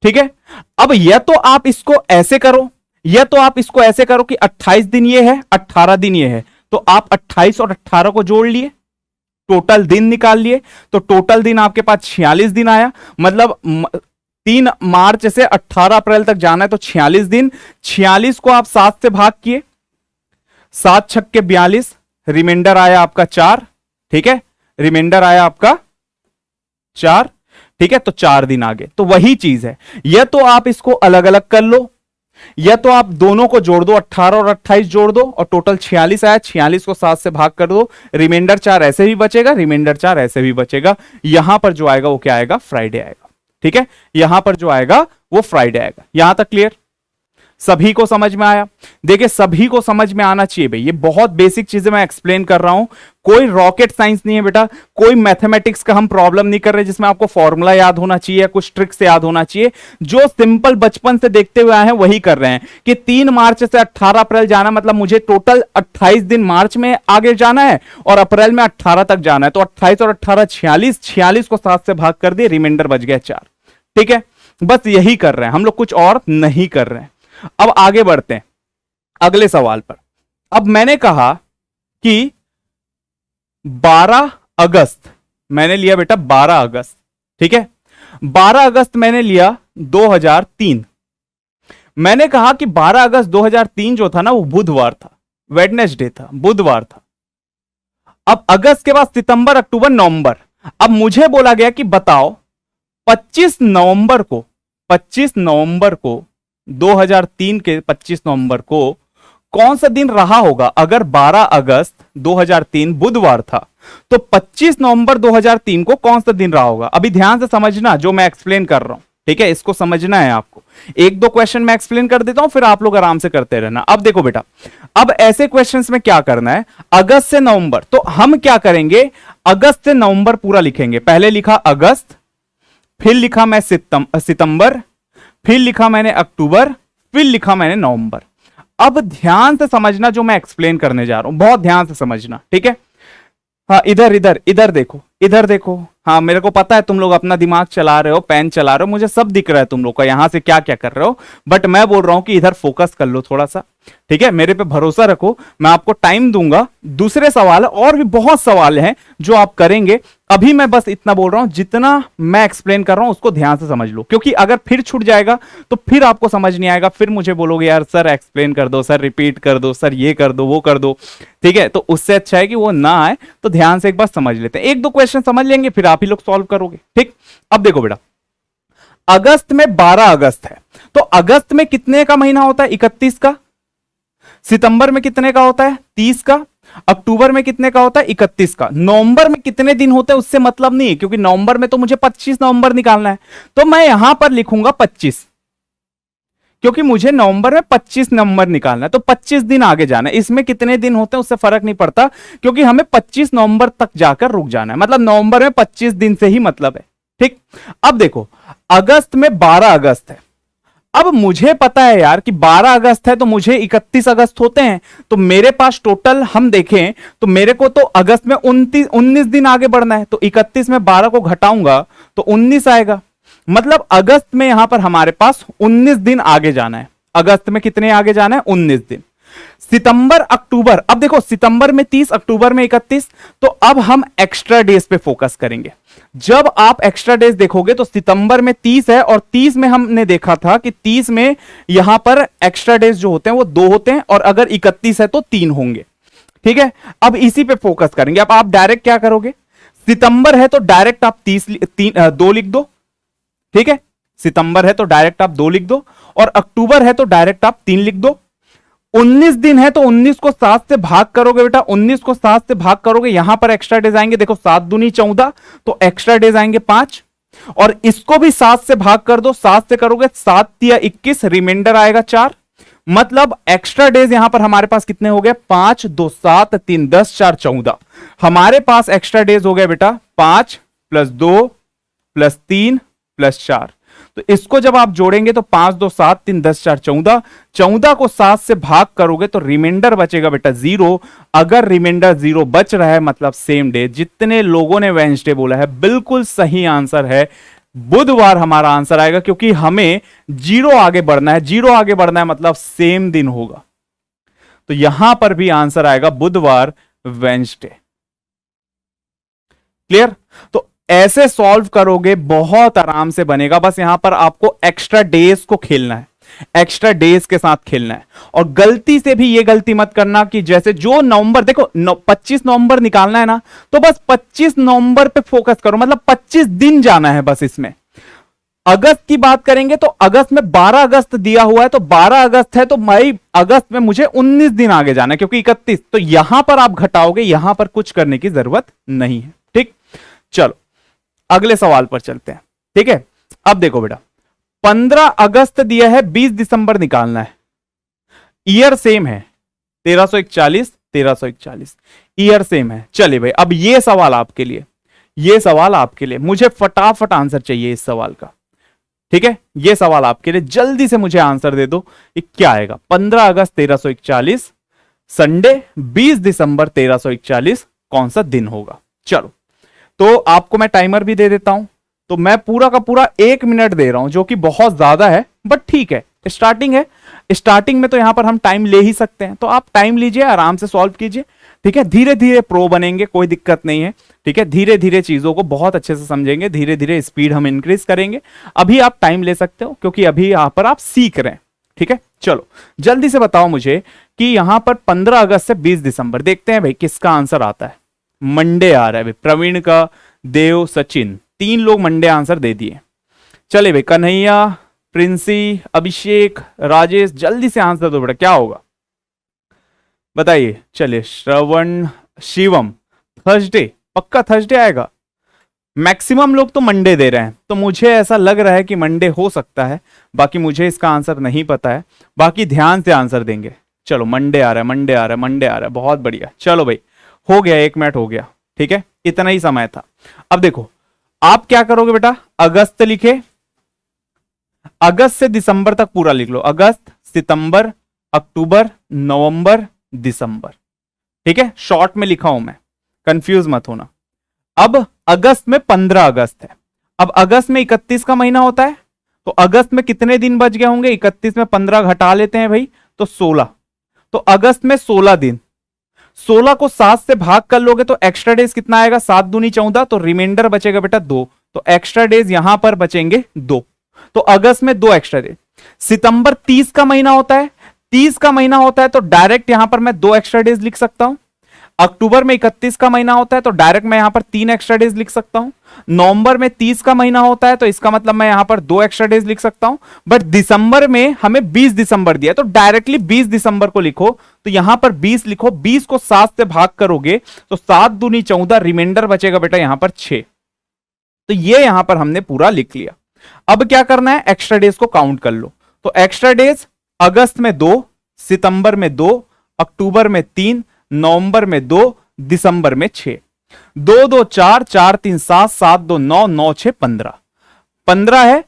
Speaker 1: ठीक है, अब या तो आप इसको ऐसे करो, या तो आप इसको ऐसे करो कि 28 दिन ये है, 18 दिन ये है, तो आप 28 और 18 को जोड़ लिए, टोटल दिन निकाल लिए, तो टोटल दिन आपके पास 46 दिन आया। मतलब 3 मार्च से 18 अप्रैल तक जाना है तो 46 दिन, 46 को आप 7 से भाग किए, 7 छक्के 42, रिमाइंडर आया आपका 4। ठीक है, रिमाइंडर आया आपका 4। ठीक है, तो 4 दिन आगे, तो वही चीज है, या तो आप इसको अलग अलग कर लो, या तो आप दोनों को जोड़ दो, 18 और 28 जोड़ दो और टोटल 46 आया, 46 को 7 से भाग कर दो, रिमाइंडर 4 ऐसे भी बचेगा, रिमाइंडर 4 ऐसे भी बचेगा। यहां पर जो आएगा वो क्या आएगा, फ्राइडे आएगा। ठीक है, यहां पर जो आएगा वो फ्राइडे आएगा। यहां तक क्लियर, सभी को समझ में आया? देखिए सभी को समझ में आना चाहिए भाई, ये बहुत बेसिक चीजें मैं एक्सप्लेन कर रहा हूं, कोई रॉकेट साइंस नहीं है बेटा, कोई मैथमेटिक्स का हम प्रॉब्लम नहीं कर रहे जिसमें आपको फॉर्मूला याद होना चाहिए, कुछ ट्रिक्स याद होना चाहिए। जो सिंपल बचपन से देखते हुए आए हैं वही कर रहे हैं कि 3 मार्च से 18 अप्रैल जाना, मतलब मुझे टोटल 28 दिन मार्च में आगे जाना है और अप्रैल में 18 तक जाना है। तो 28 और 18 46, 46 को 7 से भाग कर दिए, रिमाइंडर बच गया 4। ठीक है, बस यही कर रहे हैं हम लोग, कुछ और नहीं कर रहे हैं। अब आगे बढ़ते हैं अगले सवाल पर। अब मैंने कहा कि 12 अगस्त मैंने लिया बेटा, 12 अगस्त, ठीक है, 12 अगस्त मैंने लिया 2003। मैंने कहा कि 12 अगस्त 2003 जो था ना वो बुधवार था, वेडनेसडे था, बुधवार था। अब अगस्त के बाद सितंबर, अक्टूबर, नवंबर। अब मुझे बोला गया कि बताओ 25 नवंबर को 2003 के 25 नवंबर को कौन सा दिन रहा होगा? अगर 12 अगस्त 2003 बुधवार था तो 25 नवंबर 2003 को कौन सा दिन रहा होगा? अभी ध्यान से समझना जो मैं एक्सप्लेन कर रहा हूं, ठीक है, इसको समझना है आपको। एक दो क्वेश्चन मैं एक्सप्लेन कर देता हूं, फिर आप लोग आराम से करते रहना। अब देखो बेटा, अब ऐसे क्वेश्चंस में क्या करना है, अगस्त से नवंबर, तो हम क्या करेंगे, अगस्त से नवंबर पूरा लिखेंगे। पहले लिखा अगस्त, फिर लिखा मैं सितंबर, फिर लिखा मैंने अक्टूबर, फिर लिखा मैंने नवंबर। अब ध्यान से समझना जो मैं एक्सप्लेन करने जा रहा हूं, बहुत ध्यान से समझना, ठीक है। हाँ, इधर इधर इधर देखो, इधर देखो। हाँ, मेरे को पता है तुम लोग अपना दिमाग चला रहे हो, पेन चला रहे हो, मुझे सब दिख रहा है तुम लोग का यहां से क्या क्या कर रहे हो, बट मैं बोल रहा हूं कि इधर फोकस कर लो थोड़ा सा, ठीक है, मेरे पे भरोसा रखो, मैं आपको टाइम दूंगा। दूसरे सवाल और भी बहुत सवाल हैं जो आप करेंगे, अभी मैं बस इतना बोल रहा हूं, जितना मैं एक्सप्लेन कर रहा हूं उसको ध्यान से समझ लो, क्योंकि अगर फिर छूट जाएगा तो फिर आपको समझ नहीं आएगा, फिर मुझे बोलोगे यार सर एक्सप्लेन कर दो, सर रिपीट कर दो, सर ये कर दो, वो कर दो, ठीक है। तो उससे अच्छा है कि वो ना आए, तो ध्यान से एक बार समझ लेते हैं, एक दो क्वेश्चन समझ लेंगे फिर आप ही लोग सॉल्व करोगे, ठीक। अब देखो बेटा, अगस्त में 12 अगस्त है, तो अगस्त में कितने का महीना होता है? 31 का। सितंबर में कितने का होता है? 30 का। अक्टूबर में कितने का होता है? 31 का। नवंबर में कितने दिन होते हैं उससे मतलब नहीं है, क्योंकि नवंबर में तो मुझे 25 नवंबर निकालना है, तो मैं यहां पर लिखूंगा 25, क्योंकि मुझे नवंबर में 25 नवंबर निकालना है, तो 25 दिन आगे जाना है। इसमें कितने दिन होते हैं उससे फर्क नहीं पड़ता, क्योंकि हमें 25 नवंबर तक जाकर रुक जाना है, मतलब नवंबर में 25 दिन से ही मतलब है, ठीक। अब देखो, अगस्त में 12 अगस्त है, अब मुझे पता है यार कि 12 अगस्त है तो मुझे 31 अगस्त होते हैं, तो मेरे पास टोटल हम देखें तो मेरे को तो अगस्त में 19 दिन आगे बढ़ना है, तो 31 में 12 को घटाऊंगा तो 19 आएगा, मतलब अगस्त में यहां पर हमारे पास 19 दिन आगे जाना है। अगस्त में कितने आगे जाना है? 19 दिन। सितंबर, अक्टूबर, अब देखो सितंबर में 30, अक्टूबर में 31, तो अब हम एक्स्ट्रा डेज पे फोकस करेंगे। जब आप एक्स्ट्रा डेज देखोगे तो सितंबर में 30 है, और 30 में हमने देखा था कि 30 में यहां पर एक्स्ट्रा डेज जो होते हैं वो 2 होते हैं, और अगर 31 है तो 3 होंगे, ठीक है। अब इसी पे फोकस करेंगे। अब आप डायरेक्ट क्या करोगे, सितंबर है तो डायरेक्ट आप 2 लिख दो, ठीक है। सितंबर है तो डायरेक्ट आप 2 लिख दो, और अक्टूबर है तो डायरेक्ट आप 3 लिख दो। 19 दिन है तो 19 को 7 से भाग करोगे बेटा, 19 को 7 से भाग करोगे, यहां पर एक्स्ट्रा डेज आएंगे, देखो 7 दूनी 14, तो एक्स्ट्रा डेज आएंगे 5, और इसको भी 7 से भाग कर दो, 7 से करोगे 7 या 21, रिमाइंडर आएगा 4, मतलब एक्स्ट्रा डेज यहां पर हमारे पास कितने हो गए? 5, 2, 7, 3, 10, 4, 14। हमारे पास एक्स्ट्रा डेज हो गए बेटा 5 + 2 + 3 + 4, तो इसको जब आप जोड़ेंगे तो 5, 2, 7, 3, 10, 4, 14, 14 को 7 से भाग करोगे तो रिमाइंडर बचेगा बेटा 0। अगर रिमाइंडर 0 बच रहा है मतलब सेम डे। जितने लोगों ने वेडनेसडे बोला है बिल्कुल सही आंसर है, बुधवार हमारा आंसर आएगा, क्योंकि हमें 0 आगे बढ़ना है, 0 आगे बढ़ना है मतलब सेम दिन होगा, तो यहां पर भी आंसर आएगा बुधवार, वेडनेसडे। क्लियर? तो ऐसे सॉल्व करोगे बहुत आराम से बनेगा, बस यहां पर आपको एक्स्ट्रा डेज को खेलना है, एक्स्ट्रा डेज के साथ खेलना है। और गलती से भी ये गलती मत करना कि जैसे जो नवंबर, देखो 25 नवंबर निकालना है ना, तो बस 25 नवंबर पे फोकस करो, मतलब 25 दिन जाना है बस इसमें। अगस्त की बात करेंगे तो अगस्त में 12 अगस्त दिया हुआ है, तो 12 अगस्त है तो मई अगस्त में मुझे 19 दिन आगे जाना है, क्योंकि 31, तो यहां पर आप घटाओगे, यहां पर कुछ करने की जरूरत नहीं है, ठीक। चलो अगले सवाल पर चलते हैं, ठीक है। अब देखो बेटा, 15 अगस्त दिया है, 20 दिसंबर निकालना है, ईयर सेम है, 1341 1341 ईयर सेम है। चलिए भाई, अब ये सवाल आपके लिए, ये सवाल आपके लिए, मुझे फटाफट आंसर चाहिए इस सवाल का। ठीक है, ये सवाल आपके लिए, जल्दी से मुझे आंसर दे दो, ये क्या आएगा? 15 अगस्त 1341 संडे, 20 दिसंबर 1341 कौन सा दिन होगा? चलो, तो आपको मैं टाइमर भी दे देता हूं। तो मैं पूरा का पूरा 1 मिनट दे रहा हूं, जो कि बहुत ज्यादा है, बट ठीक है, स्टार्टिंग है। स्टार्टिंग में तो यहां पर हम टाइम ले ही सकते हैं, तो आप टाइम लीजिए, आराम से सॉल्व कीजिए। ठीक है, धीरे धीरे प्रो बनेंगे, कोई दिक्कत नहीं है। ठीक है, धीरे धीरे चीजों को बहुत अच्छे से समझेंगे, धीरे धीरे स्पीड हम इंक्रीज करेंगे। अभी आप टाइम ले सकते हो, क्योंकि अभी यहां पर आप सीख रहे हैं। ठीक है, चलो जल्दी से बताओ मुझे कि यहां पर 15 अगस्त से 20 दिसंबर, देखते हैं भाई किसका आंसर आता है। मंडे आ रहा है भाई, प्रवीण का, देव, सचिन, 3 लोग मंडे आंसर दे दिए। चले भाई, कन्हैया, प्रिंसी, अभिषेक, राजेश, जल्दी से आंसर दो बेटा, क्या होगा बताइए। चलिए, श्रवण, शिवम, थर्सडे, पक्का थर्सडे आएगा। मैक्सिमम लोग तो मंडे दे रहे हैं, तो मुझे ऐसा लग रहा है कि मंडे हो सकता है। बाकी मुझे इसका आंसर नहीं पता है, बाकी ध्यान से आंसर देंगे। चलो, मंडे आ रहा है, मंडे आ रहा है, मंडे आ रहा है, बहुत बढ़िया। चलो भाई, हो गया, 1 मिनट हो गया। ठीक है, इतना ही समय था। अब देखो, आप क्या करोगे बेटा, अगस्त लिखे, अगस्त से दिसंबर तक पूरा लिख लो, अगस्त, सितंबर, अक्टूबर, नवंबर, दिसंबर। ठीक है, शॉर्ट में लिखा हूं मैं, कंफ्यूज मत होना। अब अगस्त में 15 अगस्त है। अब अगस्त में 31 का महीना होता है, तो अगस्त में कितने दिन बच गए होंगे? 31 में 15 घटा लेते हैं भाई, तो 16। तो अगस्त में 16 दिन, 16 को 7 से भाग कर लोगे तो एक्स्ट्रा डेज कितना आएगा? 7 दूनी 14, तो रिमाइंडर बचेगा बेटा 2। तो एक्स्ट्रा डेज यहां पर बचेंगे 2। तो अगस्त में 2 एक्स्ट्रा डेज। सितंबर 30 का महीना होता है, 30 का महीना होता है, तो डायरेक्ट यहां पर मैं 2 एक्स्ट्रा डेज लिख सकता हूं। अक्टूबर में 31 का महीना होता है, तो डायरेक्ट मैं यहां पर 3 एक्स्ट्रा डेज लिख सकता हूं। नवंबर में 30 का महीना होता है, तो इसका मतलब मैं यहां पर 2 एक्स्ट्रा डेज लिख सकता हूं। बट दिसंबर में हमें 20 दिसंबर दिया, तो डायरेक्टली 20 दिसंबर को लिखो। तो यहां पर 20 लिखो, 20 को 7 से भाग करोगे तो 7 दूनी 14, रिमाइंडर बचेगा बेटा यहां पर 6। तो ये यहां पर हमने पूरा लिख लिया। अब क्या करना है, एक्स्ट्रा डेज को काउंट कर लो। तो एक्स्ट्रा डेज अगस्त में 2, सितंबर में 2, अक्टूबर में 3, नवंबर में 2, दिसंबर में 6। 2 2 4, 4 3 7, 7 2 9, 9 6 15। 15 है,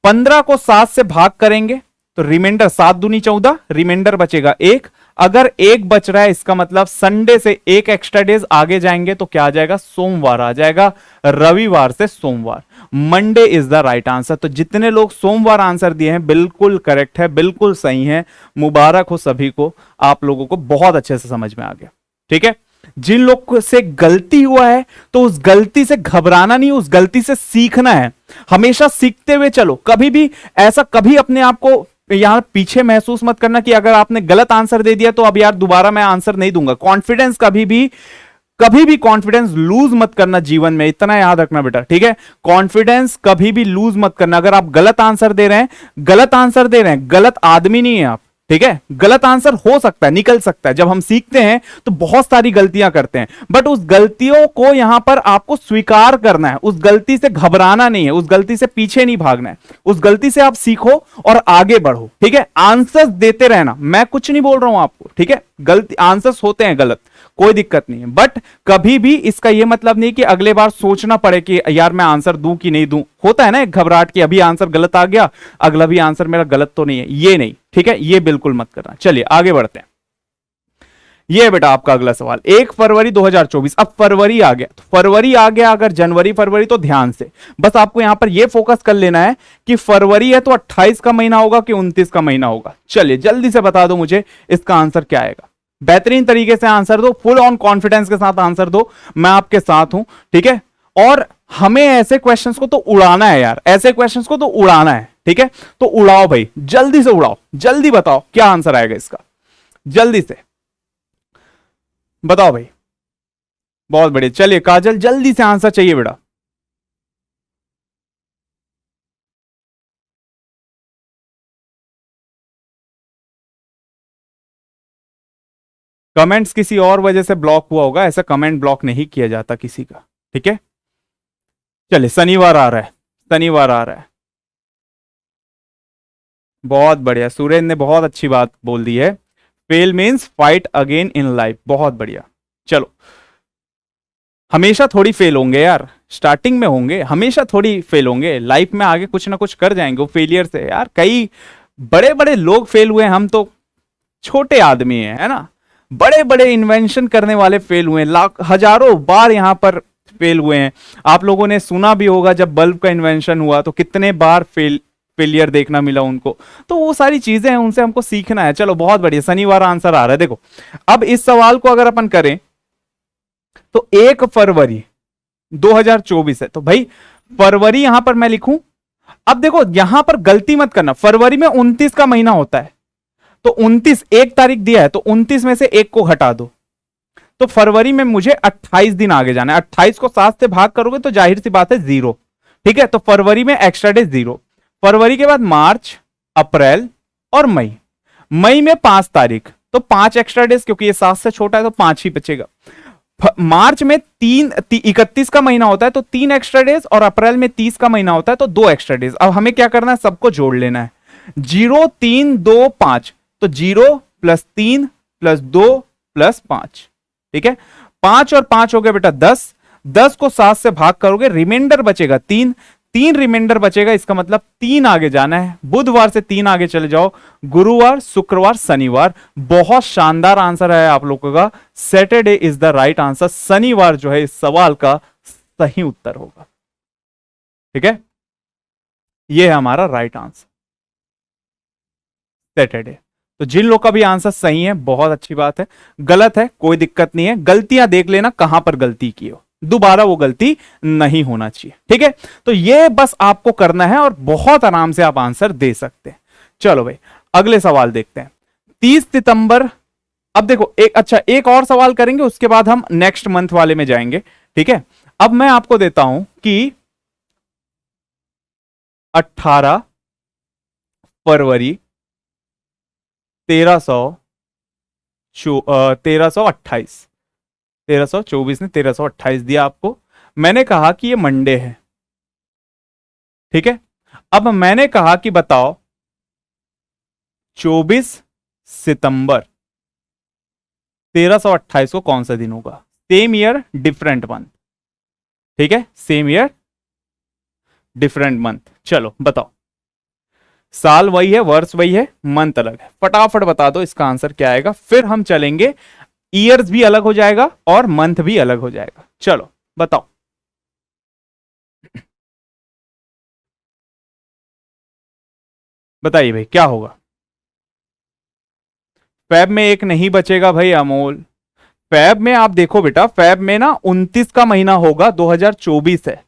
Speaker 1: 15 को 7 से भाग करेंगे तो रिमाइंडर 7 दूनी 14, रिमाइंडर बचेगा 1। अगर 1 बच रहा है, इसका मतलब संडे से 1 एक्स्ट्रा डेज आगे जाएंगे तो क्या आ जाएगा? सोमवार आ जाएगा, रविवार से सोमवार। Monday is the right answer. तो जितने लोग सोमवार आंसर दिए हैं, बिल्कुल करेक्ट है, बिल्कुल सही है। मुबारक हो सभी को, आप लोगों को बहुत अच्छे से समझ में आ गया। ठीक है, जिन लोग से गलती हुआ है तो उस गलती से घबराना नहीं, उस गलती से सीखना है। हमेशा सीखते हुए चलो, कभी भी ऐसा कभी अपने आप को यहां पीछे महसूस मत करना कि अगर आपने गलत आंसर दे दिया तो अब यार दोबारा मैं आंसर नहीं दूंगा। कॉन्फिडेंस कभी भी कॉन्फिडेंस लूज मत करना जीवन में, इतना याद रखना बेटा। ठीक है, कॉन्फिडेंस कभी भी लूज मत करना। अगर आप गलत आंसर दे रहे हैं, गलत आदमी नहीं है आप। ठीक है, गलत आंसर हो सकता है, निकल सकता है। जब हम सीखते हैं तो बहुत सारी गलतियां करते हैं, बट उस गलतियों को यहां पर आपको स्वीकार करना है। उस गलती से घबराना नहीं है, उस गलती से पीछे नहीं भागना है। उस गलती से आप सीखो और आगे बढ़ो। ठीक है, आंसर्स देते रहना, मैं कुछ नहीं बोल रहा हूं आपको। ठीक है, गलती आंसर्स होते हैं गलत, कोई दिक्कत नहीं है, बट कभी भी इसका यह मतलब नहीं कि अगले बार सोचना पड़े कि यार मैं आंसर दूं कि नहीं दूं। होता है ना एक घबराहट कि अभी आंसर गलत आ गया, अगला भी आंसर मेरा गलत तो नहीं है, ये नहीं। ठीक है, ये बिल्कुल मत करना। चलिए आगे बढ़ते हैं। ये बेटा आपका अगला सवाल, 1 फरवरी 2024। अब फरवरी आ गया, तो फरवरी आ गया, अगर जनवरी फरवरी तो ध्यान से बस आपको यहां पर यह फोकस कर लेना है कि फरवरी है तो 28 का महीना होगा कि 29 का महीना होगा। चलिए जल्दी से बता दो मुझे इसका आंसर क्या आएगा। बेहतरीन तरीके से आंसर दो, फुल ऑन कॉन्फिडेंस के साथ आंसर दो, मैं आपके साथ हूं। ठीक है, और हमें ऐसे क्वेश्चंस को तो उड़ाना है यार, ऐसे क्वेश्चंस को तो उड़ाना है। ठीक है, तो उड़ाओ भाई, जल्दी से उड़ाओ, जल्दी बताओ क्या आंसर आएगा इसका, जल्दी से बताओ भाई। बहुत बढ़िया, चलिए काजल जल्दी से आंसर चाहिए बेटा। कमेंट्स किसी और वजह से ब्लॉक हुआ होगा, ऐसा कमेंट ब्लॉक नहीं किया जाता किसी का। ठीक है, चलिए शनिवार आ रहा है, शनिवार आ रहा है। बहुत बढ़िया, सुरेंद्र ने बहुत अच्छी बात बोल दी है। Fail means fight again in life. बहुत बढ़िया। चलो, हमेशा थोड़ी फेल होंगे यार, स्टार्टिंग में होंगे, हमेशा थोड़ी फेल होंगे, लाइफ में आगे कुछ ना कुछ कर जाएंगे। वो फेलियर से यार, कई बड़े बड़े लोग फेल हुए, हम तो छोटे आदमी हैं, है ना। बड़े बड़े इन्वेंशन करने वाले फेल हुए, लाख हजारों बार यहां पर फेल हुए हैं। आप लोगों ने सुना भी होगा जब बल्ब का इन्वेंशन हुआ तो कितने बार फेलियर देखना मिला उनको। तो वो सारी चीजें हैं, उनसे हमको सीखना है। चलो बहुत बढ़िया, शनिवार आंसर आ रहा है। देखो अब इस सवाल को अगर अपन करें तो 1 फरवरी 2024 है, तो भाई फरवरी यहां पर मैं लिखूं। अब देखो यहां पर गलती मत करना, फरवरी में 29 का महीना होता है, तो 29 एक तारीख दिया है, तो 29 में से एक को घटा दो, तो फरवरी में मुझे 28 दिन आगे जाना है। 28 को 7 से भाग करोगे तो जाहिर सी बात है 0। ठीक है, तो फरवरी में एक्स्ट्रा डे 0। फरवरी के बाद मार्च, अप्रैल और मई। मई में 5 तारीख, तो 5 एक्स्ट्रा डेज, क्योंकि ये 7 से छोटा है तो 5 ही बचेगा। मार्च में 31 का महीना होता है तो 3 एक्स्ट्रा डेज, और अप्रैल में 30 का महीना होता है तो 2 एक्स्ट्रा डेज। अब हमें क्या करना है, सबको जोड़ लेना है। 0 3 2 5, तो 0 + 3 + 2 + 5। ठीक है, 5 और 5 हो गया बेटा 10। 10 को 7 से भाग करोगे, रिमाइंडर बचेगा 3। 3 रिमाइंडर बचेगा, इसका मतलब 3 आगे जाना है। बुधवार से 3 आगे चले जाओ, गुरुवार, शुक्रवार, शनिवार। बहुत शानदार आंसर है आप लोगों का, Saturday is the right answer. शनिवार जो है इस सवाल का सही उत्तर होगा। ठीक है, यह है हमारा राइट आंसर, सैटरडे। तो जिन लोग का भी आंसर सही है बहुत अच्छी बात है, गलत है कोई दिक्कत नहीं है, गलतियां देख लेना कहां पर गलती की हो, दोबारा वो गलती नहीं होना चाहिए। ठीक है, तो ये बस आपको करना है और बहुत आराम से आप आंसर दे सकते हैं। चलो भाई अगले सवाल देखते हैं। 30 सितंबर, अब देखो एक और सवाल करेंगे, उसके बाद हम नेक्स्ट मंथ वाले में जाएंगे। ठीक है, अब मैं आपको देता हूं कि 18 फरवरी 1328, 1324 ने 1328 दिया आपको। मैंने कहा कि ये मंडे है। ठीक है, अब मैंने कहा कि बताओ 24 सितंबर 1328 को कौन सा दिन होगा। Same year different month. ठीक है, सेम ईयर डिफरेंट मंथ। चलो बताओ, साल वही है, वर्ष वही है, मंथ अलग है, फटाफट बता दो इसका आंसर क्या आएगा। फिर हम चलेंगे, ईयर्स भी अलग हो जाएगा और मंथ भी अलग हो जाएगा। चलो बताओ, बताइए भाई क्या होगा। फैब में एक नहीं बचेगा भाई अमोल। फैब में आप देखो बेटा, फैब में ना 29 का महीना होगा, 2024 है।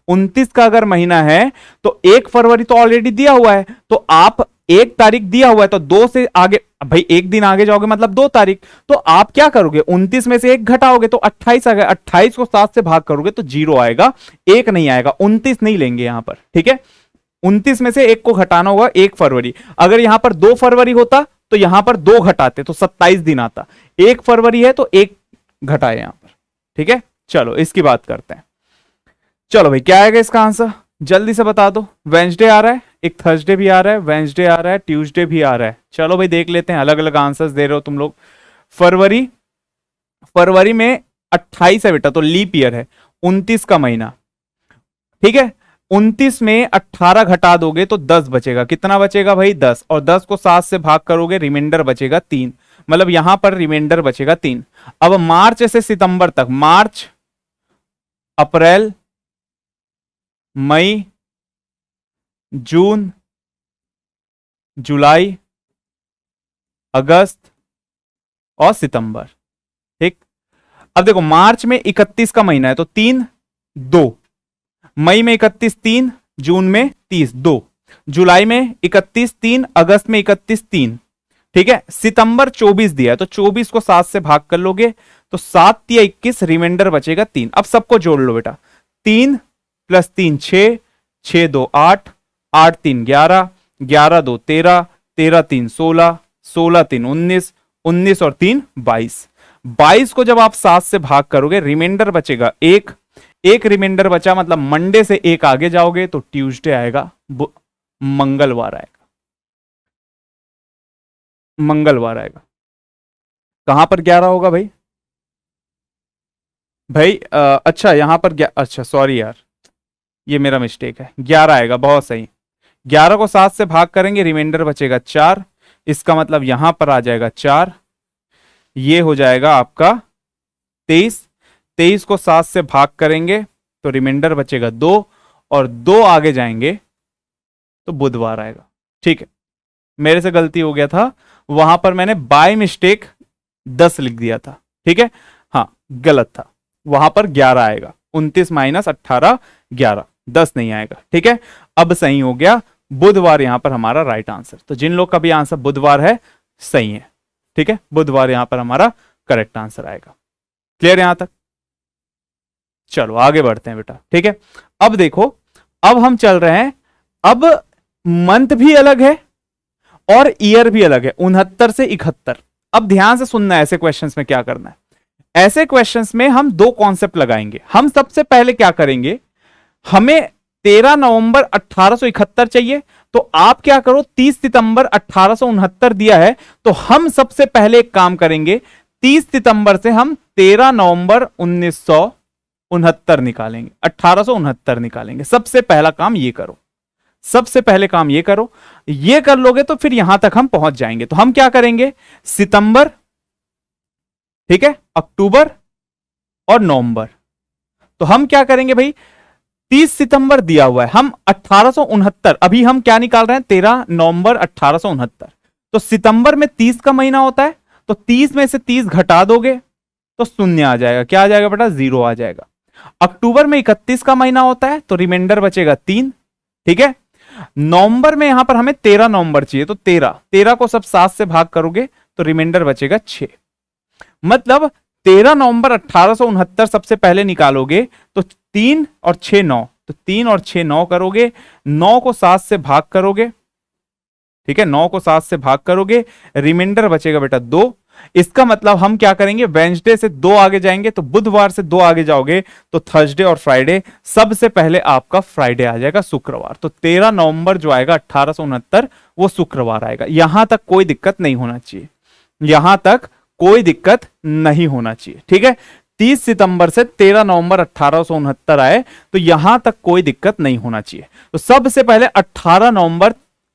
Speaker 1: 29 का अगर महीना है तो 1 फरवरी तो ऑलरेडी दिया हुआ है, तो आप 1 तारीख दिया हुआ है तो 2 से आगे भाई 1 दिन आगे जाओगे मतलब 2 तारीख। तो आप क्या करोगे, 29 में से 1 घटाओगे तो 28 आ गया। 28 को 7 से भाग करोगे तो 0 आएगा, 1 नहीं आएगा। 29 नहीं लेंगे यहां पर। ठीक है, 29 में से 1 को घटाना होगा, 1 फरवरी। अगर यहां पर 2 फरवरी होता तो यहां पर 2 घटाते तो 27 दिन आता। 1 फरवरी है तो 1 घटाए यहां पर। ठीक है, चलो इसकी बात करते हैं। चलो भाई क्या आएगा इसका आंसर, जल्दी से बता दो। वेंसडे आ रहा है, एक थर्सडे भी आ रहा है, वेंसडे आ रहा है, ट्यूसडे भी आ रहा है। चलो भाई देख लेते हैं, अलग अलग आंसर्स दे रहे हो तुम लोग। फरवरी, फरवरी में 28 है बेटा, तो लीप ईयर है। 29 का महीना। ठीक है, 29 में 18 घटा दोगे तो 10 बचेगा। कितना बचेगा भाई, 10। और 10 को 7 से भाग करोगे, रिमाइंडर बचेगा 3। मतलब यहां पर रिमाइंडर बचेगा 3। अब मार्च से सितंबर तक, मार्च, अप्रैल, मई, जून, जुलाई, अगस्त और सितंबर। ठीक, अब देखो मार्च में 31 का महीना है तो 3 2, मई में 31 3, जून में 30 2, जुलाई में 31 3, अगस्त में 31 3। ठीक है, सितंबर 24 दिया है तो 24 को 7 से भाग कर लोगे तो 7 या 21, रिमाइंडर बचेगा 3। अब सबको जोड़ लो बेटा, 3 + 3 6, 6 2 8, 8 3 11, 11 2 13, 13 3 16, 16 3 19, 19 और 3 22। 22 को जब आप 7 से भाग करोगे, रिमाइंडर बचेगा 1। 1 रिमाइंडर बचा मतलब मंडे से 1 आगे जाओगे तो ट्यूसडे आएगा, मंगलवार आएगा, मंगलवार आएगा। कहां पर 11 होगा भाई? भाई अच्छा यहां पर अच्छा सॉरी यार, ये मेरा मिस्टेक है, 11 आएगा, बहुत सही। 11 को 7 से भाग करेंगे, रिमाइंडर बचेगा 4। इसका मतलब यहां पर आ जाएगा 4, ये हो जाएगा आपका 23। 23 को 7 से भाग करेंगे तो रिमाइंडर बचेगा 2, और 2 आगे जाएंगे तो बुधवार आएगा। ठीक है, मेरे से गलती हो गया था, वहां पर मैंने बाय मिस्टेक 10 लिख दिया था। ठीक है, हाँ गलत था, वहां पर 11 आएगा। 29 माइनस 18 11, 10 नहीं आएगा। ठीक है, अब सही हो गया, बुधवार यहां पर हमारा राइट आंसर। तो जिन लोग का भी आंसर बुधवार है सही है। ठीक है, बुधवार यहां पर हमारा करेक्ट आंसर आएगा। क्लियर यहां तक? चलो आगे बढ़ते हैं बेटा। ठीक है, अब देखो, अब हम चल रहे हैं, अब मंथ भी अलग है और ईयर भी अलग है, 69 से 71। अब ध्यान से सुनना है, ऐसे क्वेश्चंस में क्या करना है। ऐसे क्वेश्चंस में हम दो कॉन्सेप्ट लगाएंगे। हम सबसे पहले क्या करेंगे, हमें 13 नवंबर 1871 चाहिए, तो आप क्या करो, 30 सितंबर 1869 दिया है, तो हम सबसे पहले एक काम करेंगे, 30 सितंबर से हम 13 नवंबर 1969 निकालेंगे, 1869 निकालेंगे। सबसे पहला काम ये करो, सबसे पहले काम ये करो, ये कर लोगे तो फिर यहां तक हम पहुंच जाएंगे। तो हम क्या करेंगे, सितंबर, ठीक है, अक्टूबर और नवंबर। तो हम क्या करेंगे भाई, 30 सितंबर दिया हुआ है, हम 1869, अभी हम क्या निकाल रहे हैं, 13 नवंबर 1869। तो सितंबर में 30 का महीना होता है, तो 30 में से 30 घटा दोगे तो शून्य आ जाएगा। क्या आ जाएगा बेटा, 0 आ जाएगा। अक्टूबर में 31 का महीना होता है, तो रिमाइंडर बचेगा 3। ठीक है, नवंबर में यहां पर हमें 13 नवंबर चाहिए, तो 13 को सब 7 से भाग करोगे तो रिमाइंडर बचेगा 6। मतलब 13 नवंबर 1869 सबसे पहले निकालोगे तो 3 और 6 9, तो 3 और 6 9 करोगे, 9 को 7 से भाग करोगे। ठीक है, 9 को 7 से भाग करोगे, रिमाइंडर बचेगा बेटा 2। इसका मतलब हम क्या करेंगे, वेंसडे से 2 आगे जाएंगे, तो बुधवार से 2 आगे जाओगे तो थर्सडे और फ्राइडे, सबसे पहले आपका फ्राइडे आ जाएगा, शुक्रवार। तो 13 नवंबर जो आएगा 1869 वो शुक्रवार आएगा। यहां तक कोई दिक्कत नहीं होना चाहिए, यहां तक कोई दिक्कत नहीं होना चाहिए। ठीक है, 30 सितंबर से 13 नवंबर 1869 आए तो यहां तक कोई दिक्कत नहीं होना चाहिए। तो सबसे पहले 18 नवंबर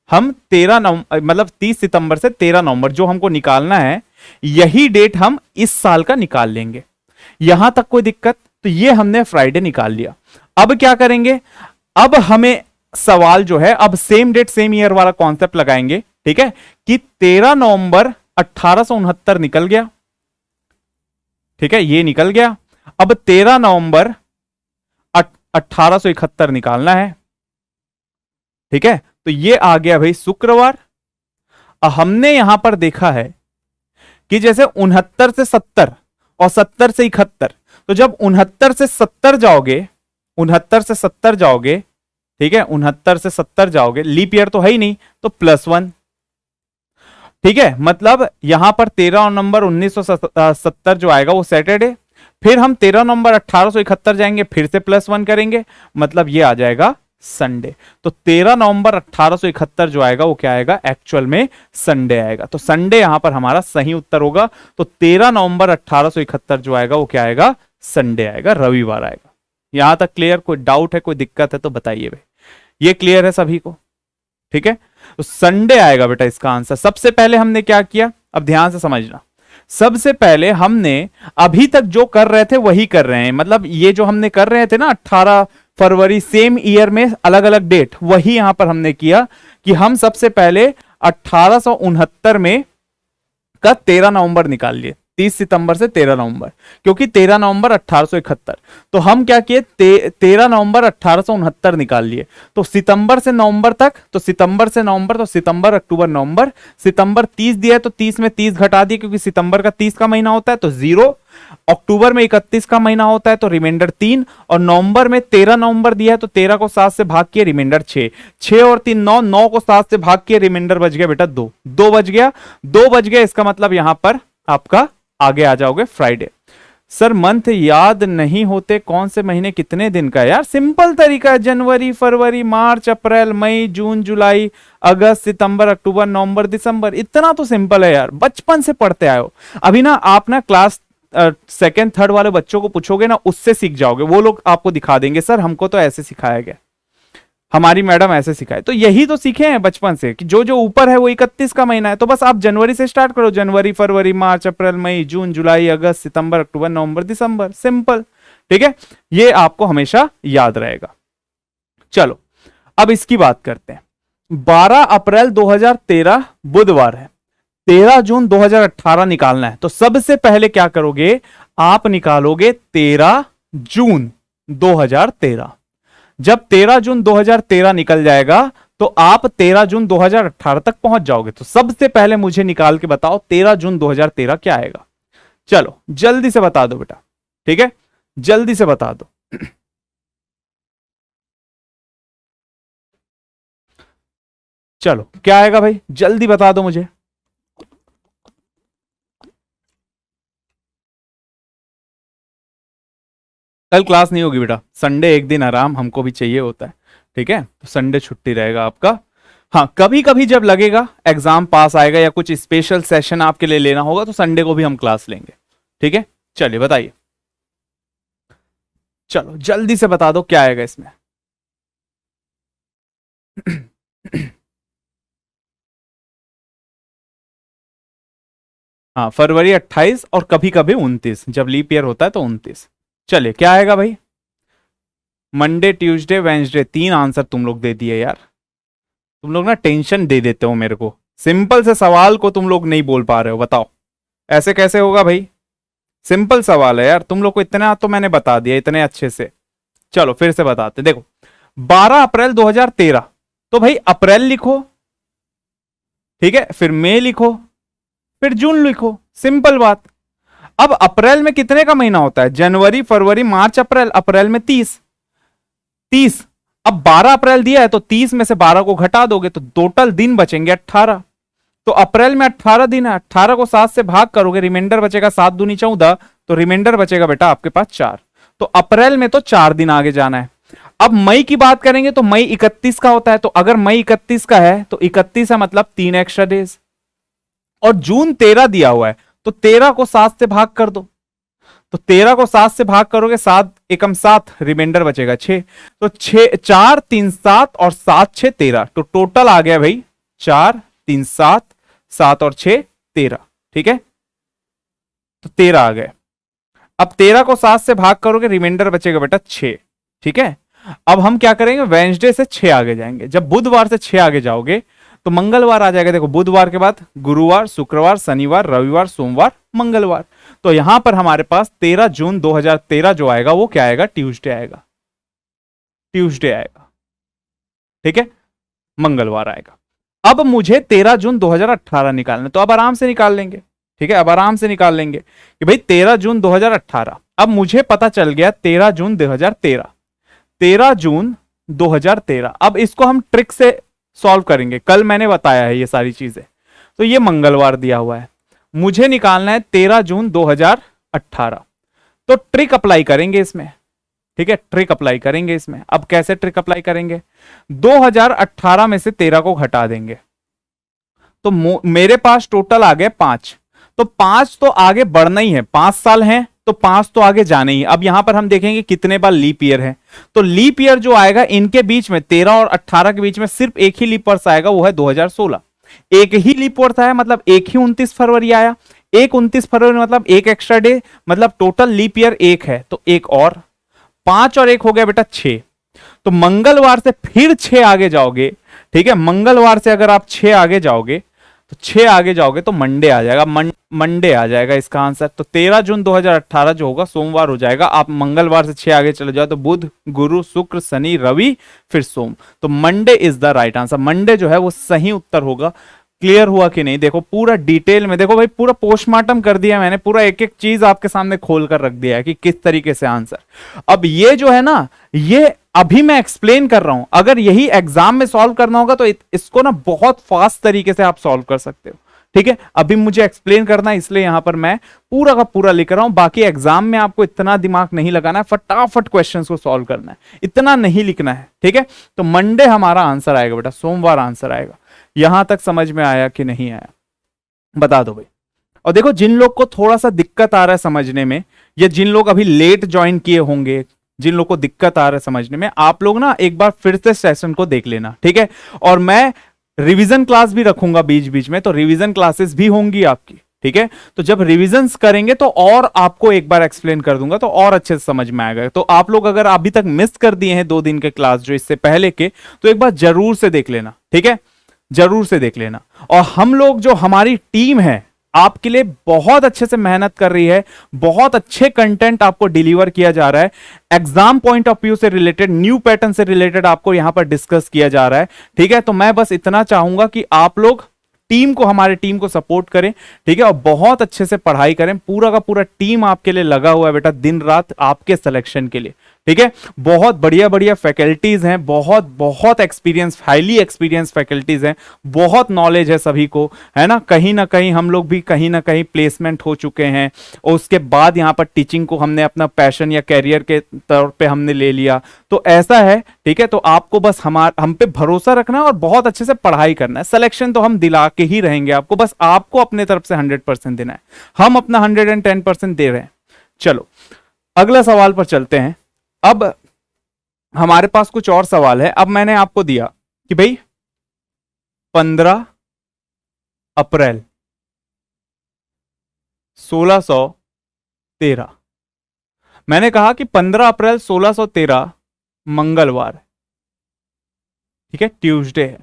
Speaker 1: हम 13 नवंबर मतलब 30 सितंबर से 13 नवंबर जो हमको निकालना है, यही डेट हम इस साल का निकाल लेंगे। यहां तक कोई दिक्कत? तो ये हमने फ्राइडे निकाल लिया। अब क्या करेंगे, अब हमें सवाल जो है, अब सेम डेट सेम ईयर वाला कॉन्सेप्ट लगाएंगे। ठीक है, कि 13 नवंबर 1869 निकल गया। ठीक है, ये निकल गया। अब 13 नवंबर 1871 निकालना है। ठीक है, तो ये आ गया भाई शुक्रवार। हमने यहां पर देखा है कि जैसे 69 से 70 और 70 से 71, तो जब 69 से 70 जाओगे, 69 से 70 जाओगे, ठीक है, 69 से 70 जाओगे, लीप ईयर तो है ही नहीं, तो +1। ठीक है, मतलब यहां पर 13 नवंबर 1970 जो आएगा वो सैटरडे, फिर हम 13 नवंबर 1871 जाएंगे, फिर से +1 करेंगे, मतलब ये आ जाएगा संडे। तो 13 नवंबर 1871 जो आएगा वो क्या आएगा, एक्चुअल में संडे आएगा। तो संडे यहां पर हमारा सही उत्तर होगा। तो 13 नवंबर 1871 जो आएगा वो क्या आएगा, संडे आएगा, रविवार आएगा। यहां तक क्लियर? कोई डाउट है, कोई दिक्कत है तो बताइए भाई। ये क्लियर है सभी को? ठीक है, तो संडे आएगा बेटा इसका आंसर। सबसे पहले हमने क्या किया, अब ध्यान से समझना। सबसे पहले हमने अभी तक जो कर रहे थे वही कर रहे हैं, मतलब ये जो हमने कर रहे थे ना 18 फरवरी सेम ईयर में अलग अलग डेट, वही यहां पर हमने किया कि हम सबसे पहले 1869 में का 13 नवंबर निकाल लिए, 30 सितंबर से 13 नवंबर, क्योंकि 13 नवंबर 1871, तो हम क्या किए, 13 नवंबर 1869 निकाल लिए। तो सितंबर से नवंबर तक, तो सितंबर से नवंबर, तो सितंबर अक्टूबर नवंबर, सितंबर 30 दिया है तो 30 में 30 घटा दिए, क्योंकि सितंबर का 30 का महीना होता है तो 0, अक्टूबर में 31 का महीना होता है तो रिमाइंडर 3, और नवंबर में 13 नवंबर दिया है तो 13 को 7 से भाग किए, रिमाइंडर 6, 6 और 3 9, 9 को 7 से भाग किए, रिमाइंडर बच गया बेटा 2, 2 बच गया, 2 बच गया। इसका मतलब यहां पर आपका आगे आ जाओगे फ्राइडे। सर मंथ याद नहीं होते, कौन से महीने कितने दिन का है? यार सिंपल तरीका है, जनवरी फरवरी मार्च अप्रैल मई जून जुलाई अगस्त सितंबर अक्टूबर नवंबर दिसंबर, इतना तो सिंपल है यार, बचपन से पढ़ते आए हो। अभी ना आप ना क्लास सेकेंड थर्ड वाले बच्चों को पूछोगे ना, उससे सीख जाओगे, वो लोग आपको दिखा देंगे सर हमको तो ऐसे सिखाया गया, हमारी मैडम ऐसे सिखाए। तो यही तो सीखे हैं बचपन से कि जो जो ऊपर है वो 31 का महीना है, तो बस आप जनवरी से स्टार्ट करो, जनवरी फरवरी मार्च अप्रैल मई जून जुलाई अगस्त सितंबर अक्टूबर नवंबर दिसंबर, सिंपल। ठीक है, ये आपको हमेशा याद रहेगा। चलो अब इसकी बात करते हैं। 12 अप्रैल 2013 बुधवार है, 13 जून 2018 निकालना है, तो सबसे पहले क्या करोगे, आप निकालोगे 13 जून 2013। जब 13 जून 2013 निकल जाएगा तो आप 13 जून 2018 तक पहुंच जाओगे। तो सबसे पहले मुझे निकाल के बताओ 13 जून 2013 क्या आएगा। चलो जल्दी से बता दो बेटा, ठीक है, जल्दी से बता दो। चलो क्या आएगा भाई, जल्दी बता दो मुझे। कल क्लास नहीं होगी बेटा, संडे एक दिन आराम हमको भी चाहिए होता है, ठीक है, तो संडे छुट्टी रहेगा आपका। हाँ कभी कभी जब लगेगा एग्जाम पास आएगा या कुछ स्पेशल सेशन आपके लिए लेना होगा तो संडे को भी हम क्लास लेंगे, ठीक है। चलिए बताइए, चलो जल्दी से बता दो क्या आएगा इसमें। हाँ फरवरी 28 और कभी कभी 29, जब लीप ईयर होता है तो 29। चलिए क्या आएगा भाई, मंडे ट्यूसडे वेंसडे, 3 आंसर तुम लोग दे दिए यार। तुम लोग ना टेंशन दे देते हो मेरे को, सिंपल से सवाल को तुम लोग नहीं बोल पा रहे हो, बताओ ऐसे कैसे होगा भाई, सिंपल सवाल है यार, तुम लोग को इतना तो मैंने बता दिया इतने अच्छे से। चलो फिर से बताते, देखो 12 अप्रैल 2013, तो भाई अप्रैल लिखो, ठीक है, फिर मई लिखो, फिर जून लिखो, सिंपल बात। अब अप्रैल में कितने का महीना होता है, जनवरी फरवरी मार्च अप्रैल, अप्रैल में 30। अब 12 अप्रैल दिया है तो 30 में से 12 को घटा दोगे तो टोटल दिन बचेंगे 18। तो अप्रैल में 18 दिन है, 18 को 7 से भाग करोगे, रिमाइंडर बचेगा 7 दूनी 14, तो रिमाइंडर बचेगा बेटा आपके पास 4। तो अप्रैल में तो 4 दिन आगे जाना है। अब मई की बात करेंगे तो मई 31 का होता है, तो अगर मई 31 का है तो 31 है मतलब 3 एक्स्ट्रा डेज। और जून 13 दिया हुआ है तो 13 को 7 से भाग कर दो, तो 13 को 7 से भाग करोगे, 7 एकम 7, रिमाइंडर बचेगा 6। तो 6 4 3 7 और 7 6 13, तो टोटल आ गया भाई 4 3 7, 7 और 6 13, ठीक है, तो 13 आ गए। अब 13 को 7 से भाग करोगे, रिमाइंडर बचेगा बेटा 6, ठीक है। अब हम क्या करेंगे, वेंसडे से 6 आगे जाएंगे। जब बुधवार से 6 आगे जाओगे तो मंगलवार आ जाएगा। देखो बुधवार के बाद गुरुवार शुक्रवार शनिवार रविवार सोमवार मंगलवार, तो यहां पर हमारे पास 13 जून 2013 जो आएगा वो क्या आएगा, ट्यूसडे आएगा, ट्यूसडे आएगा, ठीक है, मंगलवार आएगा। अब मुझे 13 जून 2018 निकालना, तो अब आराम से निकाल लेंगे, ठीक है, अब आराम से निकाल लेंगे कि भाई 13 जून 2018। अब मुझे पता चल गया 13 जून 2013, 13 जून 2013। अब इसको हम ट्रिक से सॉल्व करेंगे, कल मैंने बताया है ये सारी चीजें। तो ये मंगलवार दिया हुआ है, मुझे निकालना है 13 जून 2018, तो ट्रिक अप्लाई करेंगे इसमें, ठीक है, ट्रिक अप्लाई करेंगे इसमें। अब कैसे ट्रिक अप्लाई करेंगे, 2018 में से 13 को घटा देंगे, तो मेरे पास टोटल आ गए 5, तो 5 तो आगे बढ़ना ही है, 5 साल हैं तो 5 तो आगे जाने ही। अब यहां पर हम देखेंगे कितने बार लीप ईयर है, तो लीप ईयर जो आएगा इनके बीच में 13 और 18 के बीच में सिर्फ एक ही लीप वर्ष आएगा, वो है 2016। एक ही लीप वर्ष आया मतलब एक ही 29 फरवरी आया, एक 29 फरवरी मतलब एक एक्स्ट्रा डे, मतलब टोटल लीप ईयर एक है, तो एक और 5 और 1 हो गया बेटा 6। तो मंगलवार से फिर 6 आगे जाओगे, ठीक है, मंगलवार से अगर आप 6 आगे जाओगे तो 6 आगे जाओगे तो मंडे आ जाएगा, मंडे आ जाएगा इसका आंसर। तो 13 जून 2018 जो होगा सोमवार हो जाएगा। आप मंगलवार से 6 आगे चले जाओ तो बुध गुरु शुक्र शनि रवि फिर सोम, तो Monday is the right answer. Monday जो है वो सही उत्तर होगा। क्लियर हुआ कि नहीं, देखो पूरा डिटेल में, देखो भाई पूरा पोस्टमार्टम कर दिया मैंने, पूरा एक एक चीज आपके सामने खोल कर रख दिया है कि किस तरीके से आंसर। अब ये जो है ना, ये अभी मैं एक्सप्लेन कर रहा हूं, अगर यही एग्जाम में सॉल्व करना होगा तो इसको ना बहुत फास्ट तरीके से आप सॉल्व कर सकते हो, ठीक है, अभी मुझे एक्सप्लेन करना है इसलिए यहां पर मैं पूरा का पूरा लिख रहा हूं। बाकी एग्जाम में आपको इतना दिमाग नहीं लगाना है, फटाफट क्वेश्चंस को सॉल्व करना है, इतना नहीं लिखना है। ठीक है, तो मंडे हमारा आंसर आएगा बेटा, सोमवार आंसर आएगा। यहां तक समझ में आया कि नहीं आया, बता दो भाई। और देखो, जिन लोग को थोड़ा सा दिक्कत आ रहा है समझने में, या जिन लोग अभी लेट ज्वाइन किए होंगे, जिन लोग को दिक्कत आ रहा है समझने में, आप लोग ना एक बार फिर से सेशन को देख लेना। ठीक है, और मैं रिवीजन क्लास भी रखूंगा बीच बीच में, तो रिवीजन क्लासेस भी होंगी आपकी। ठीक है, तो जब रिवीजन्स करेंगे तो और आपको एक बार एक्सप्लेन कर दूंगा, तो और अच्छे से समझ में आएगा। तो आप लोग अगर अभी तक मिस कर दिए हैं 2 दिन के क्लास जो इससे पहले के, तो एक बार जरूर से देख लेना। ठीक है, जरूर से देख लेना। और हम लोग जो हमारी टीम है आपके लिए बहुत अच्छे से मेहनत कर रही है, बहुत अच्छे कंटेंट आपको डिलीवर किया जा रहा है, एग्जाम पॉइंट ऑफ व्यू से रिलेटेड, न्यू पैटर्न से रिलेटेड आपको यहां पर डिस्कस किया जा रहा है। ठीक है, तो मैं बस इतना चाहूंगा कि आप लोग टीम को, हमारे टीम को सपोर्ट करें। ठीक है, और बहुत अच्छे से पढ़ाई करें। पूरा का पूरा टीम आपके लिए लगा हुआ है बेटा, दिन रात आपके सिलेक्शन के लिए। ठीक है, बहुत बढ़िया बढ़िया फैकल्टीज हैं, बहुत बहुत एक्सपीरियंस, हाईली एक्सपीरियंस फैकल्टीज हैं, बहुत नॉलेज है सभी को, है ना कहीं हम लोग भी कहीं ना कहीं प्लेसमेंट हो चुके हैं, और उसके बाद यहाँ पर टीचिंग को हमने अपना पैशन या कैरियर के तौर पे हमने ले लिया। तो ऐसा है। ठीक है, तो आपको बस हम पे भरोसा रखना है और बहुत अच्छे से पढ़ाई करना है। सिलेक्शन तो हम दिला के ही रहेंगे आपको, बस आपको अपने तरफ से 100% देना है। हम अपना 110% दे रहे हैं। चलो अगला सवाल पर चलते हैं। अब हमारे पास कुछ और सवाल है। अब मैंने आपको दिया कि भाई 15 अप्रैल 1613, मैंने कहा कि 15 अप्रैल 1613 मंगलवार है। ठीक है, ट्यूसडे है।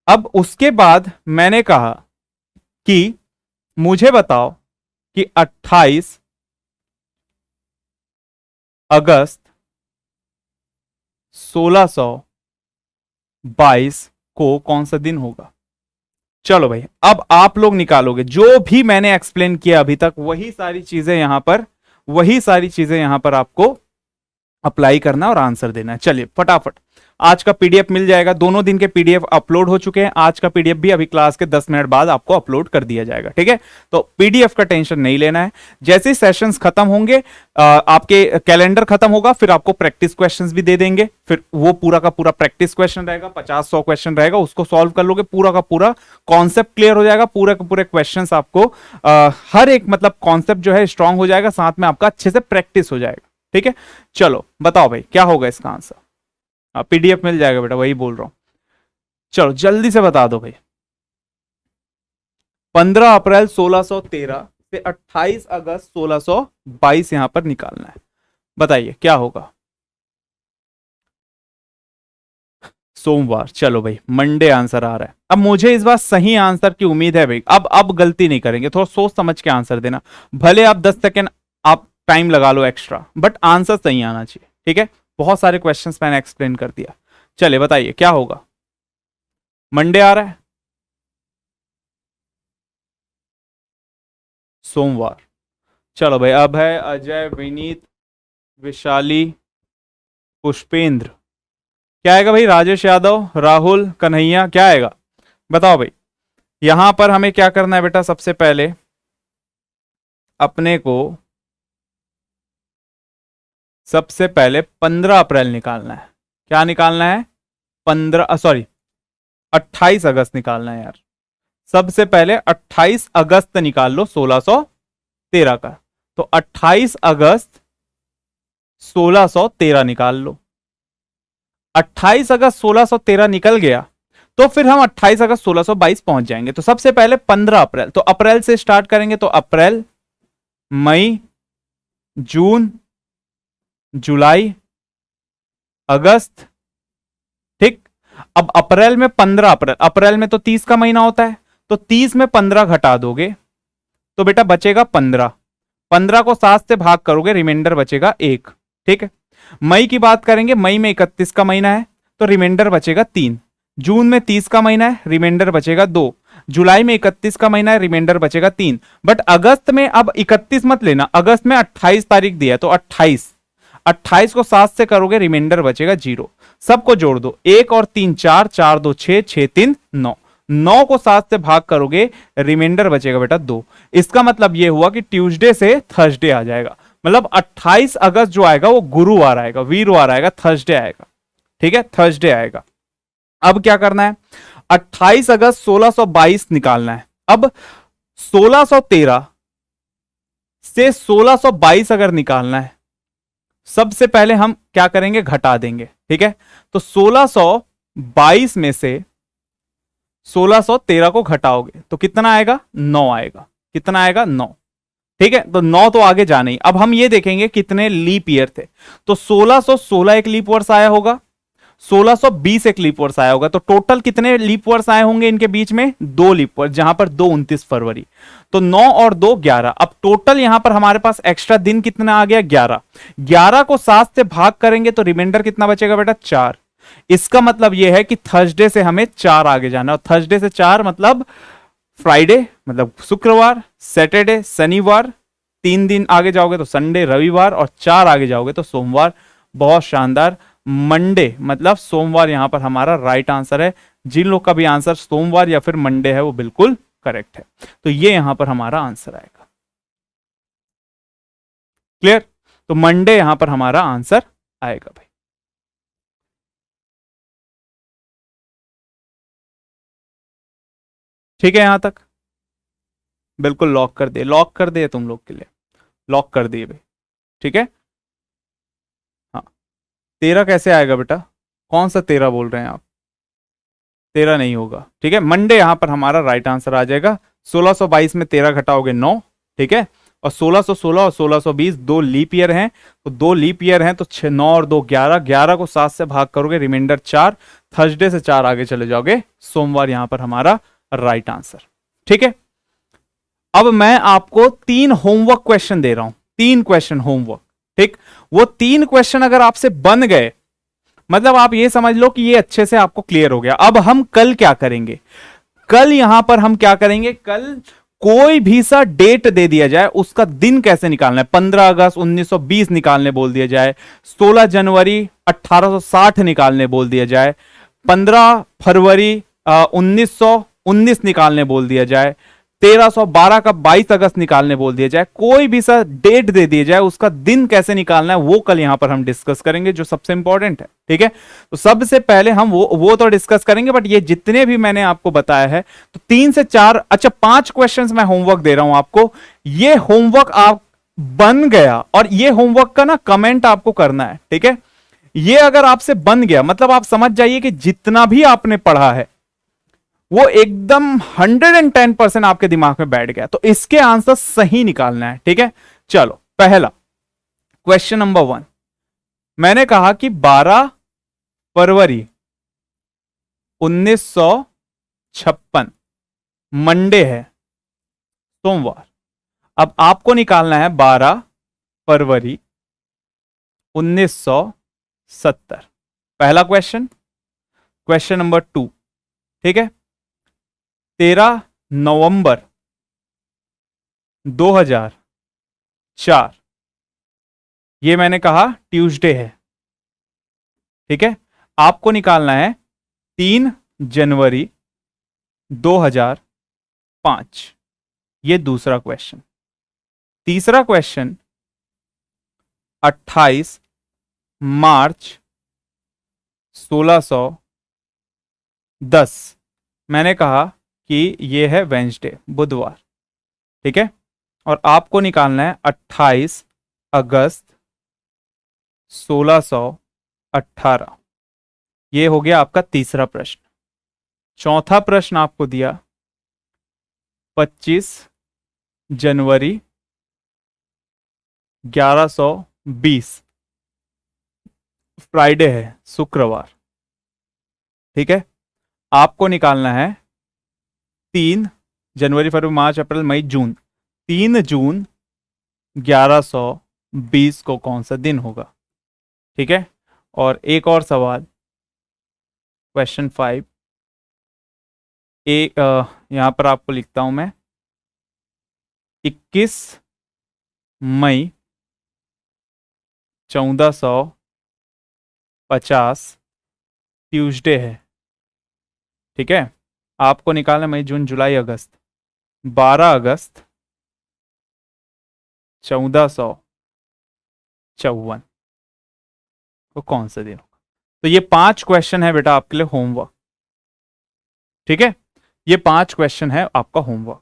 Speaker 1: अब उसके बाद मैंने कहा कि मुझे बताओ कि 28 अगस्त 1622 को कौन सा दिन होगा। चलो भाई, अब आप लोग निकालोगे जो भी मैंने एक्सप्लेन किया अभी तक, वही सारी चीजें यहां पर आपको अप्लाई करना और आंसर देना है। चलिए फटाफट, आज का पीडीएफ मिल जाएगा। दोनों दिन के पीडीएफ अपलोड हो चुके हैं। आज का पीडीएफ भी अभी क्लास के 10 मिनट बाद आपको अपलोड कर दिया जाएगा। ठीक है, तो पीडीएफ का टेंशन नहीं लेना है। जैसे ही सेशंस खत्म होंगे, आपके कैलेंडर खत्म होगा, फिर आपको प्रैक्टिस क्वेश्चंस भी दे देंगे। फिर वो पूरा का पूरा प्रैक्टिस क्वेश्चन रहेगा, 50-100 क्वेश्चन रहेगा, उसको सॉल्व कर लोगे, पूरा का पूरा कॉन्सेप्ट क्लियर हो जाएगा। पूरे के पूरे क्वेश्चन आपको हर एक मतलब कॉन्सेप्ट जो है स्ट्रांग हो जाएगा, साथ में आपका अच्छे से प्रैक्टिस हो जाएगा। ठीक है, चलो बताओ भाई क्या होगा इसका आंसर। पीडीएफ मिल जाएगा बेटा, वही बोल रहा हूं। चलो जल्दी से बता दो भाई। 15 अप्रैल 1613 से 28 अगस्त 1622 यहां पर निकालना है। बताइए क्या होगा। सोमवार। चलो भाई, मंडे आंसर आ रहा है। अब मुझे इस बार सही आंसर की उम्मीद है भाई। अब गलती नहीं करेंगे, थोड़ा सोच समझ के आंसर देना। भले आप 10 सेकेंड आप टाइम लगा लो एक्स्ट्रा, बट आंसर सही आना चाहिए। ठीक है, बहुत सारे क्वेश्चंस मैंने एक्सप्लेन कर दिया। चलिए बताइए क्या होगा। मंडे आ रहा है, सोमवार। चलो भाई, अब है अजय, विनीत, विशाली, पुष्पेंद्र। क्या आएगा भाई। राजेश यादव, राहुल, कन्हैया, क्या आएगा बताओ भाई। यहां पर हमें क्या करना है बेटा, सबसे पहले अपने को 15 अप्रैल निकालना है। क्या निकालना है, 28 अगस्त निकालना है यार। सबसे पहले 28 अगस्त निकाल लो 1613 का। तो 28 अगस्त 1613 निकाल लो। 28 अगस्त 1613 निकल गया तो फिर हम 28 अगस्त 1622 पहुंच जाएंगे। तो सबसे पहले 15 अप्रैल, तो अप्रैल से स्टार्ट करेंगे। तो अप्रैल, मई, जून, जुलाई, अगस्त। ठीक, अब अप्रैल में 15 अप्रैल, अप्रैल में तो 30 का महीना होता है, तो 30 में 15 घटा दोगे तो बेटा बचेगा 15। 15 को 7 से भाग करोगे, रिमाइंडर बचेगा 1। ठीक है, मई की बात करेंगे, मई में 31 का महीना है तो रिमाइंडर बचेगा 3। जून में 30 का महीना है, रिमाइंडर बचेगा 2। जुलाई में 31 का महीना है, रिमाइंडर बचेगा 3। बट अगस्त में अब 31 मत लेना, अगस्त में 28 तारीख दिया तो 28 को 7 से करोगे, रिमाइंडर बचेगा 0। सबको जोड़ दो, 1 और 3 4, 4 2 6, 6 3 9, 9 को 7 से भाग करोगे, रिमाइंडर बचेगा बेटा 2। इसका मतलब यह हुआ कि ट्यूसडे से थर्सडे आ जाएगा, मतलब 28 अगस्त जो आएगा वो गुरुवार आएगा, वीरवार आएगा, थर्सडे आएगा। ठीक है, थर्सडे आएगा। अब क्या करना है, 28 अगस्त 1622 निकालना है। अब 1613 से 1622 अगर निकालना है, सबसे पहले हम क्या करेंगे, घटा देंगे। ठीक है, तो 1622 में से 1613 को घटाओगे तो कितना आएगा, 9 आएगा। कितना आएगा, 9। ठीक है, तो 9 तो आगे जाना ही। अब हम ये देखेंगे कितने लीप ईयर थे, तो 1616 एक लीप वर्ष आया होगा, 1620 एक लीप वर्ष आया होगा, तो टोटल कितने लीप वर्ष आए होंगे इनके बीच में, 2 लीप वर्ष, जहां पर 2 29 फरवरी, तो 9 और 2 11। अब टोटल यहां पर हमारे पास एक्स्ट्रा दिन कितना आ गया, 11। 11 को 7 से भाग करेंगे तो रिमाइंडर कितना बचेगा बेटा, 4। इसका मतलब यह है कि थर्सडे से हमें 4 आगे जाना है, और थर्सडे से 4 मतलब फ्राइडे मतलब शुक्रवार, सैटरडे शनिवार, 3 दिन आगे जाओगे तो संडे रविवार, और 4 आगे जाओगे तो सोमवार। बहुत शानदार। मंडे मतलब सोमवार यहां पर हमारा राइट आंसर है। जिन लोग का भी आंसर सोमवार या फिर मंडे है वो बिल्कुल करेक्ट है, तो ये यहां पर हमारा आंसर आएगा। क्लियर, तो मंडे यहां पर हमारा आंसर आएगा भाई। ठीक है, यहां तक बिल्कुल लॉक कर दिए, लॉक कर दिए तुम लोग के लिए, लॉक कर दिए भाई। ठीक है, हाँ। 13 कैसे आएगा बेटा, कौन सा 13 बोल रहे हैं आप, 13 नहीं होगा। ठीक है, मंडे यहां पर हमारा राइट आंसर आ जाएगा। 1622 में 13 घटाओगे 9। ठीक है, और 1616 और 1620 2 लीप ईयर हैं, तो 2 लीप ईयर हैं तो 6 9 और 2 11। 11 को 7 से भाग करोगे, रिमाइंडर 4। थर्सडे से 4 आगे चले जाओगे, सोमवार यहां पर हमारा राइट आंसर। ठीक है, अब मैं आपको 3 होमवर्क क्वेश्चन दे रहा हूं, 3 क्वेश्चन होमवर्क। ठीक, वो 3 क्वेश्चन अगर आपसे बन गए, मतलब आप ये समझ लो कि ये अच्छे से आपको क्लियर हो गया। अब हम कल क्या करेंगे, कल यहां पर हम क्या करेंगे, कल कोई भी सा डेट दे दिया जाए, उसका दिन कैसे निकालना है। 15 अगस्त 1920 निकालने बोल दिया जाए, 16 जनवरी 1860 निकालने बोल दिया जाए, 15 फरवरी 1919 निकालने बोल दिया जाए, 1312 का 22 अगस्त निकालने बोल दिया जाए, कोई भी सा डेट दे दिया जाए, उसका दिन कैसे निकालना है वो कल यहां पर हम डिस्कस करेंगे, जो सबसे इंपॉर्टेंट है। ठीक है, तो सबसे पहले हम वो तो डिस्कस करेंगे, बट ये जितने भी मैंने आपको बताया है, तो 3 से 4, अच्छा 5 क्वेश्चंस मैं होमवर्क दे रहा हूं आपको। ये होमवर्क आप बन गया, और ये होमवर्क का ना कमेंट आपको करना है। ठीक है, ये अगर आपसे बन गया मतलब आप समझ जाइए कि जितना भी आपने पढ़ा है वो एकदम 110% आपके दिमाग में बैठ गया, तो इसके आंसर सही निकालना है। ठीक है, चलो पहला क्वेश्चन नंबर 1, मैंने कहा कि 12 फरवरी 1956 मंडे है, सोमवार। अब आपको निकालना है 12 फरवरी 1970, पहला क्वेश्चन। क्वेश्चन नंबर 2, ठीक है, 13 नवंबर 2004, ये मैंने कहा ट्यूसडे है। ठीक है, आपको निकालना है 3 जनवरी 2005, ये दूसरा क्वेश्चन। तीसरा क्वेश्चन 28 मार्च 1610, मैंने कहा कि ये है वेंसडे, बुधवार। ठीक है, और आपको निकालना है 28 अगस्त 1618, ये हो गया आपका तीसरा प्रश्न। चौथा प्रश्न आपको दिया 25 जनवरी 1120, फ्राइडे है, शुक्रवार। ठीक है, आपको निकालना है 3 जनवरी फरवरी मार्च अप्रैल मई जून, 3 जून 1120 को कौन सा दिन होगा। ठीक है, और एक और सवाल, क्वेश्चन 5, एक यहां पर आपको लिखता हूं मैं, 21 मई 1450 ट्यूसडे है। ठीक है, आपको निकालना मई जून जुलाई अगस्त, 12 अगस्त 1454 तो कौन सा दिन होगा? तो ये 5 क्वेश्चन है बेटा आपके लिए होमवर्क, ठीक है। ये 5 क्वेश्चन है आपका होमवर्क।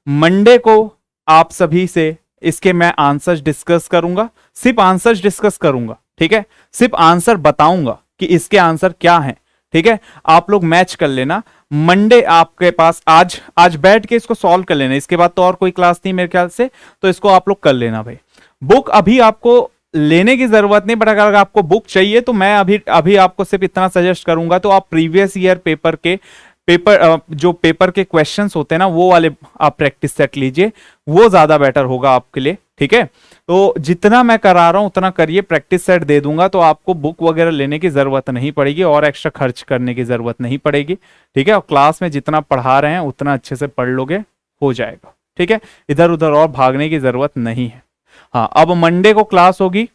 Speaker 1: मंडे को आप सभी से इसके मैं आंसर्स डिस्कस करूंगा, सिर्फ आंसर्स डिस्कस करूंगा, ठीक है। सिर्फ आंसर बताऊंगा कि इसके आंसर क्या हैं, ठीक है। आप लोग मैच कर लेना। मंडे आपके पास आज बैठ के इसको सॉल्व कर लेना, इसके बाद तो और कोई क्लास नहीं मेरे ख्याल से, तो इसको आप लोग कर लेना भाई। बुक अभी आपको लेने की जरूरत नहीं, बट अगर आपको बुक चाहिए तो मैं अभी आपको सिर्फ इतना सजेस्ट करूंगा, तो आप प्रीवियस ईयर जो पेपर के क्वेश्चंस होते हैं ना, वो वाले आप प्रैक्टिस सेट लीजिए, वो ज्यादा बेटर होगा आपके लिए, ठीक है। तो जितना मैं करा रहा हूं उतना करिए, प्रैक्टिस सेट दे दूंगा तो आपको बुक वगैरह लेने की जरूरत नहीं पड़ेगी और एक्स्ट्रा खर्च करने की जरूरत नहीं पड़ेगी, ठीक है। और क्लास में जितना पढ़ा रहे हैं उतना अच्छे से पढ़ लोगे, हो जाएगा, ठीक है। इधर उधर और भागने की जरूरत नहीं है। हाँ, अब मंडे को क्लास होगी,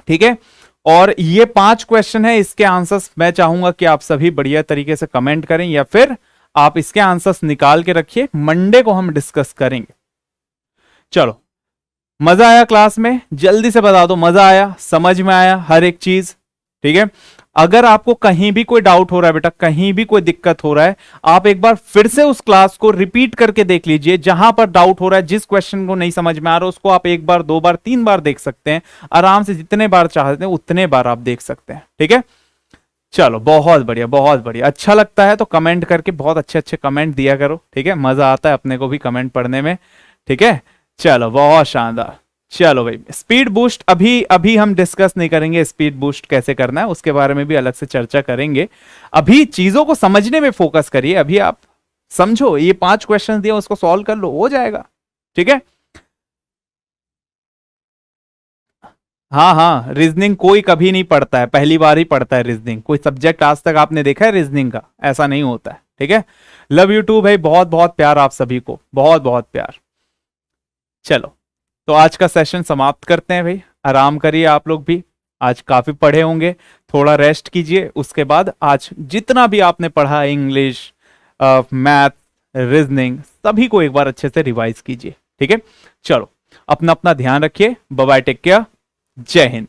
Speaker 1: ठीक है। और ये 5 क्वेश्चन है, इसके आंसर्स मैं चाहूंगा कि आप सभी बढ़िया तरीके से कमेंट करें, या फिर आप इसके आंसर्स निकाल के रखिए, मंडे को हम डिस्कस करेंगे। चलो, मजा आया क्लास में? जल्दी से बता दो, मजा आया, समझ में आया हर एक चीज, ठीक है। अगर आपको कहीं भी कोई डाउट हो रहा है बेटा, कहीं भी कोई दिक्कत हो रहा है, आप एक बार फिर से उस क्लास को रिपीट करके देख लीजिए। जहां पर डाउट हो रहा है, जिस क्वेश्चन को नहीं समझ में आ रहा, उसको आप 1 बार 2 बार 3 बार देख सकते हैं आराम से, जितने बार चाहते हैं उतने बार आप देख सकते हैं, ठीक है। चलो, बहुत बढ़िया, बहुत बढ़िया। अच्छा लगता है तो कमेंट करके बहुत अच्छे अच्छे कमेंट दिया करो, ठीक है। मजा आता है अपने को भी कमेंट पढ़ने में, ठीक है। चलो, बहुत शानदार। चलो भाई, स्पीड बूस्ट अभी हम डिस्कस नहीं करेंगे, स्पीड बूस्ट कैसे करना है उसके बारे में भी अलग से चर्चा करेंगे। अभी चीजों को समझने में फोकस करिए, अभी आप समझो, ये 5 क्वेश्चन दिए उसको सॉल्व कर लो, हो जाएगा, ठीक है। हाँ हाँ, रीजनिंग कोई कभी नहीं पढ़ता है, पहली बार ही पढ़ता है रीजनिंग। कोई सब्जेक्ट आज तक आपने देखा है रीजनिंग का? ऐसा नहीं होता है, ठीक है। लव यू टू भाई, बहुत बहुत प्यार आप सभी को, बहुत बहुत प्यार। चलो, तो आज का सेशन समाप्त करते हैं भाई। आराम करिए आप लोग भी, आज काफी पढ़े होंगे, थोड़ा रेस्ट कीजिए। उसके बाद आज जितना भी आपने पढ़ा, इंग्लिश, मैथ, रीजनिंग, सभी को एक बार अच्छे से रिवाइज कीजिए, ठीक है। चलो, अपना अपना ध्यान रखिए, बाय बाय, टेक केयर, जय हिंद।